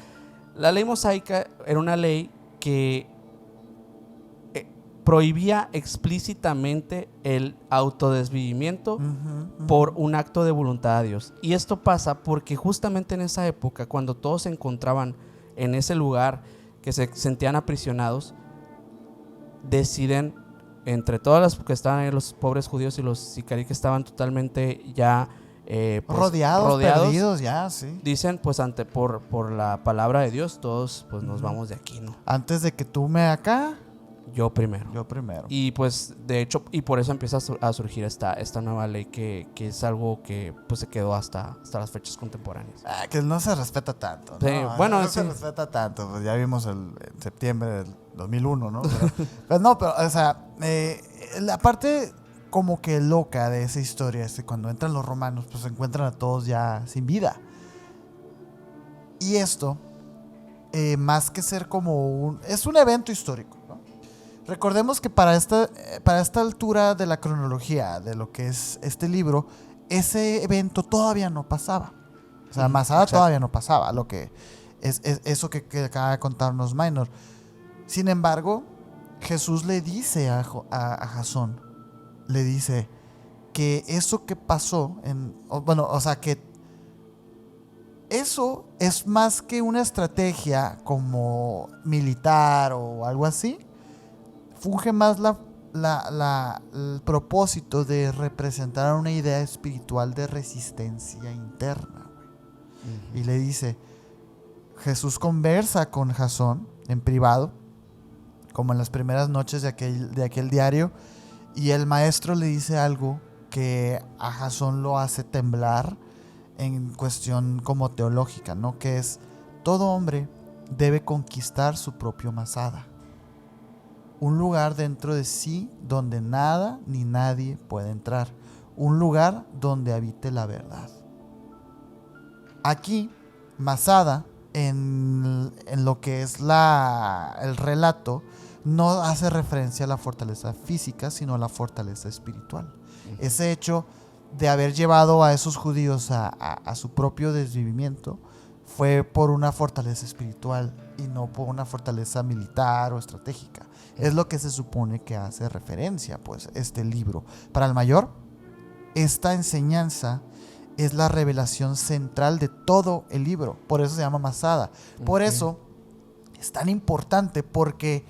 Speaker 1: la ley mosaica era una ley que prohibía explícitamente el autodesvivimiento por un acto de voluntad a Dios. Y esto pasa porque justamente en esa época, cuando todos se encontraban en ese lugar, que se sentían aprisionados, deciden, entre todas las que estaban ahí, los pobres judíos y los sicarí que estaban totalmente ya pues,
Speaker 2: rodeados, perdidos ya, sí.
Speaker 1: Dicen, pues por la palabra de Dios, todos pues nos vamos de aquí, ¿no?
Speaker 2: Antes de que tú me acá,
Speaker 1: yo primero. Y pues de hecho, y por eso empieza a surgir esta nueva ley que es algo que pues se quedó hasta las fechas contemporáneas.
Speaker 2: Que no se respeta tanto, ¿no?
Speaker 1: Sí, bueno,
Speaker 2: no se respeta tanto, pues ya vimos en septiembre del 2001, ¿no? Pero o sea, la parte como que loca de esa historia es que cuando entran los romanos, pues se encuentran a todos ya sin vida. Y esto, más que ser como es un evento histórico. Recordemos que para esta altura de la cronología de lo que es este libro, ese evento todavía no pasaba. O sea, Masada todavía no pasaba, lo que es eso que acaba de contarnos Minor. Sin embargo, Jesús le dice a Jasón, le dice que eso que pasó, que eso es más que una estrategia como militar o algo así. Funge más el propósito de representar una idea espiritual de resistencia interna. Y le dice, Jesús conversa con Jasón en privado, como en las primeras noches de aquel diario, y el maestro le dice algo que a Jasón lo hace temblar en cuestión como teológica, ¿no? Que es, todo hombre debe conquistar su propio Masada. Un lugar dentro de sí donde nada ni nadie puede entrar. Un lugar donde habite la verdad. Aquí, Masada, en lo que es el relato, no hace referencia a la fortaleza física, sino a la fortaleza espiritual. Ese hecho de haber llevado a esos judíos a su propio desvivimiento fue por una fortaleza espiritual y no por una fortaleza militar o estratégica. Es lo que se supone que hace referencia, pues, este libro. Para el mayor, esta enseñanza es la revelación central de todo el libro. Por eso se llama Masada. Por eso es tan importante, porque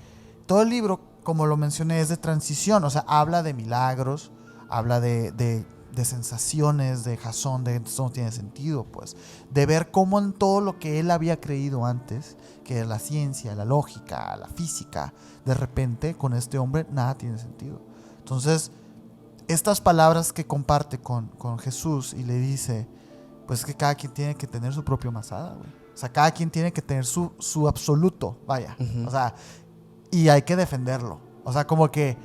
Speaker 2: todo el libro, como lo mencioné, es de transición. O sea, habla de milagros, habla de sensaciones de Jasón, de esto no tiene sentido, pues. De ver cómo en todo lo que él había creído antes, que la ciencia, la lógica, la física, de repente con este hombre nada tiene sentido. Entonces, estas palabras que comparte con Jesús y le dice, pues es que cada quien tiene que tener su propio Masada, güey. O sea, cada quien tiene que tener su absoluto, vaya. Uh-huh. O sea, y hay que defenderlo. O sea, como que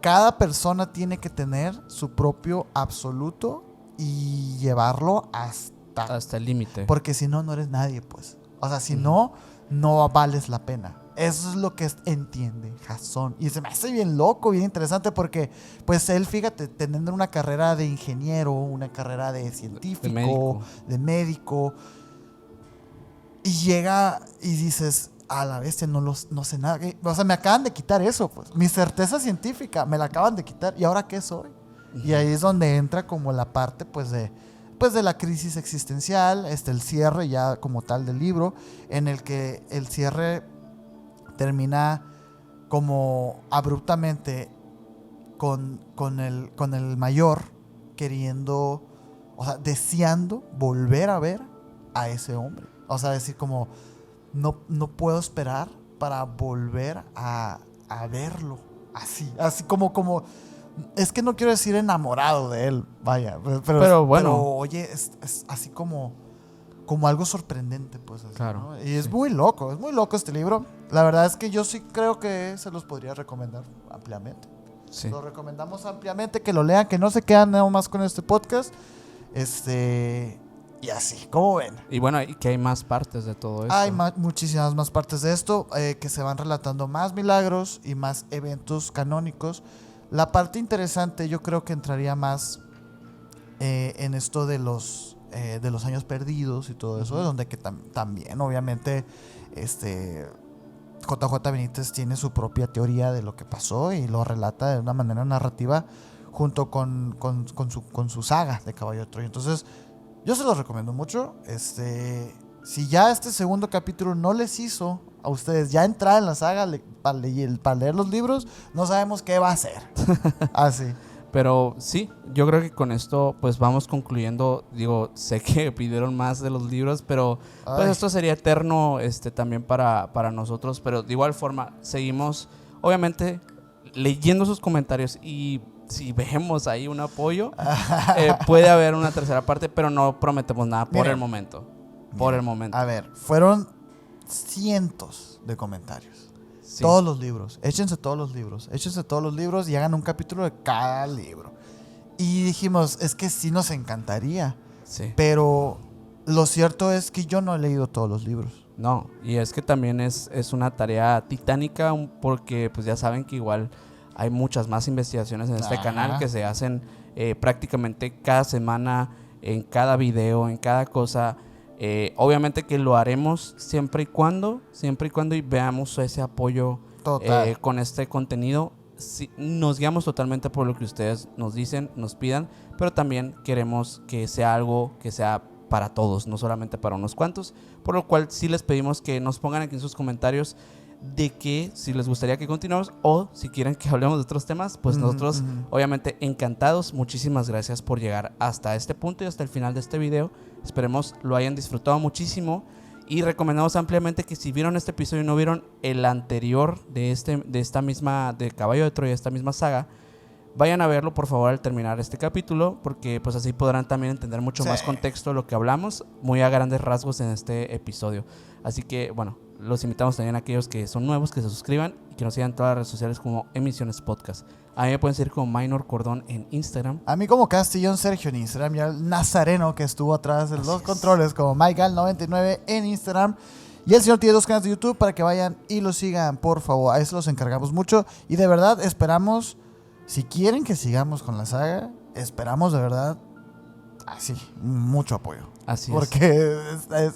Speaker 2: cada persona tiene que tener su propio absoluto y llevarlo hasta
Speaker 1: el límite.
Speaker 2: Porque si no, no eres nadie, pues. O sea, si no vales la pena. Eso es lo que entiende Jasón. Y se me hace bien loco, bien interesante, porque pues él, fíjate, teniendo una carrera de ingeniero, una carrera de científico, de médico, y llega y dices, a la bestia, no sé nada. O sea, me acaban de quitar eso, pues. Mi certeza científica me la acaban de quitar. ¿Y ahora qué soy? Uh-huh. Y ahí es donde entra como la parte, pues de la crisis existencial, el cierre ya como tal del libro, en el que el cierre termina como abruptamente con el mayor queriendo, o sea, deseando volver a ver a ese hombre. O sea, decir como, no puedo esperar para volver a verlo así como es que no quiero decir enamorado de él, vaya, pero bueno, pero, oye, es así como algo sorprendente, pues así,
Speaker 1: claro,
Speaker 2: ¿no? Y es muy loco este libro. La verdad es que yo sí creo que se los podría recomendar ampliamente. Sí. Lo recomendamos ampliamente, que lo lean, que no se quedan nada más con este podcast. Y así, ¿cómo ven?
Speaker 1: Y bueno, y que hay más partes de todo esto.
Speaker 2: Hay muchísimas más partes de esto, que se van relatando más milagros y más eventos canónicos. La parte interesante yo creo que entraría más en esto de los años perdidos y todo eso, uh-huh. Donde que también obviamente JJ Benítez tiene su propia teoría de lo que pasó y lo relata de una manera narrativa junto con su saga de Caballo de Troya. Entonces, yo se los recomiendo mucho. Si ya este segundo capítulo no les hizo a ustedes ya entrar en la saga para leer los libros, no sabemos qué va a hacer. Así.
Speaker 1: Pero sí, yo creo que con esto pues vamos concluyendo. Digo, sé que pidieron más de los libros, pero pues esto sería eterno también para nosotros. Pero de igual forma, seguimos obviamente leyendo sus comentarios y si vemos ahí un apoyo, puede haber una tercera parte, pero no prometemos nada por el momento. Por el momento.
Speaker 2: A ver, fueron cientos de comentarios. Sí. Todos los libros. Échense todos los libros y hagan un capítulo de cada libro. Y dijimos, es que sí nos encantaría. Sí. Pero lo cierto es que yo no he leído todos los libros.
Speaker 1: No, y es que también es una tarea titánica, porque pues ya saben que igual hay muchas más investigaciones en este canal que se hacen prácticamente cada semana, en cada video, en cada cosa. Obviamente que lo haremos siempre y cuando y veamos ese apoyo con este contenido. Sí, nos guiamos totalmente por lo que ustedes nos dicen, nos pidan, pero también queremos que sea algo que sea para todos, no solamente para unos cuantos, por lo cual sí les pedimos que nos pongan aquí en sus comentarios de que si les gustaría que continuemos o si quieren que hablemos de otros temas, pues nosotros obviamente encantados. Muchísimas gracias por llegar hasta este punto y hasta el final de este video. Esperemos lo hayan disfrutado muchísimo y recomendamos ampliamente que si vieron este episodio y no vieron el anterior de esta misma, de Caballo de Troya, esta misma saga, vayan a verlo por favor al terminar este capítulo, porque pues así podrán también entender mucho más contexto de lo que hablamos, muy a grandes rasgos en este episodio. Así que bueno, los invitamos también a aquellos que son nuevos, que se suscriban y que nos sigan en todas las redes sociales como Emisiones Podcast. A mí me pueden seguir como Minor Cordón en Instagram.
Speaker 2: A mí como Castellón Sergio en Instagram, y al Nazareno que estuvo atrás de los controles como MyGal99 en Instagram. Y el señor tiene 2 canales de YouTube para que vayan y lo sigan, por favor. A eso los encargamos mucho. Y de verdad esperamos, si quieren que sigamos con la saga, esperamos de verdad así, mucho apoyo.
Speaker 1: Así
Speaker 2: porque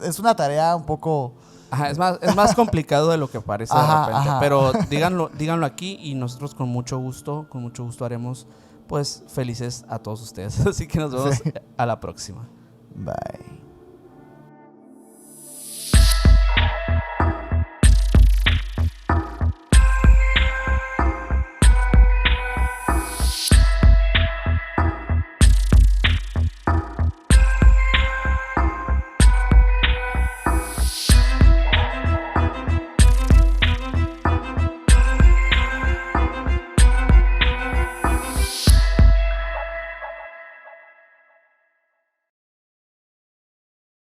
Speaker 2: es una tarea un poco...
Speaker 1: Ajá, es más complicado de lo que parece de repente. Pero díganlo aquí y nosotros con mucho gusto haremos pues felices a todos ustedes. Así que nos vemos a la próxima.
Speaker 2: Bye.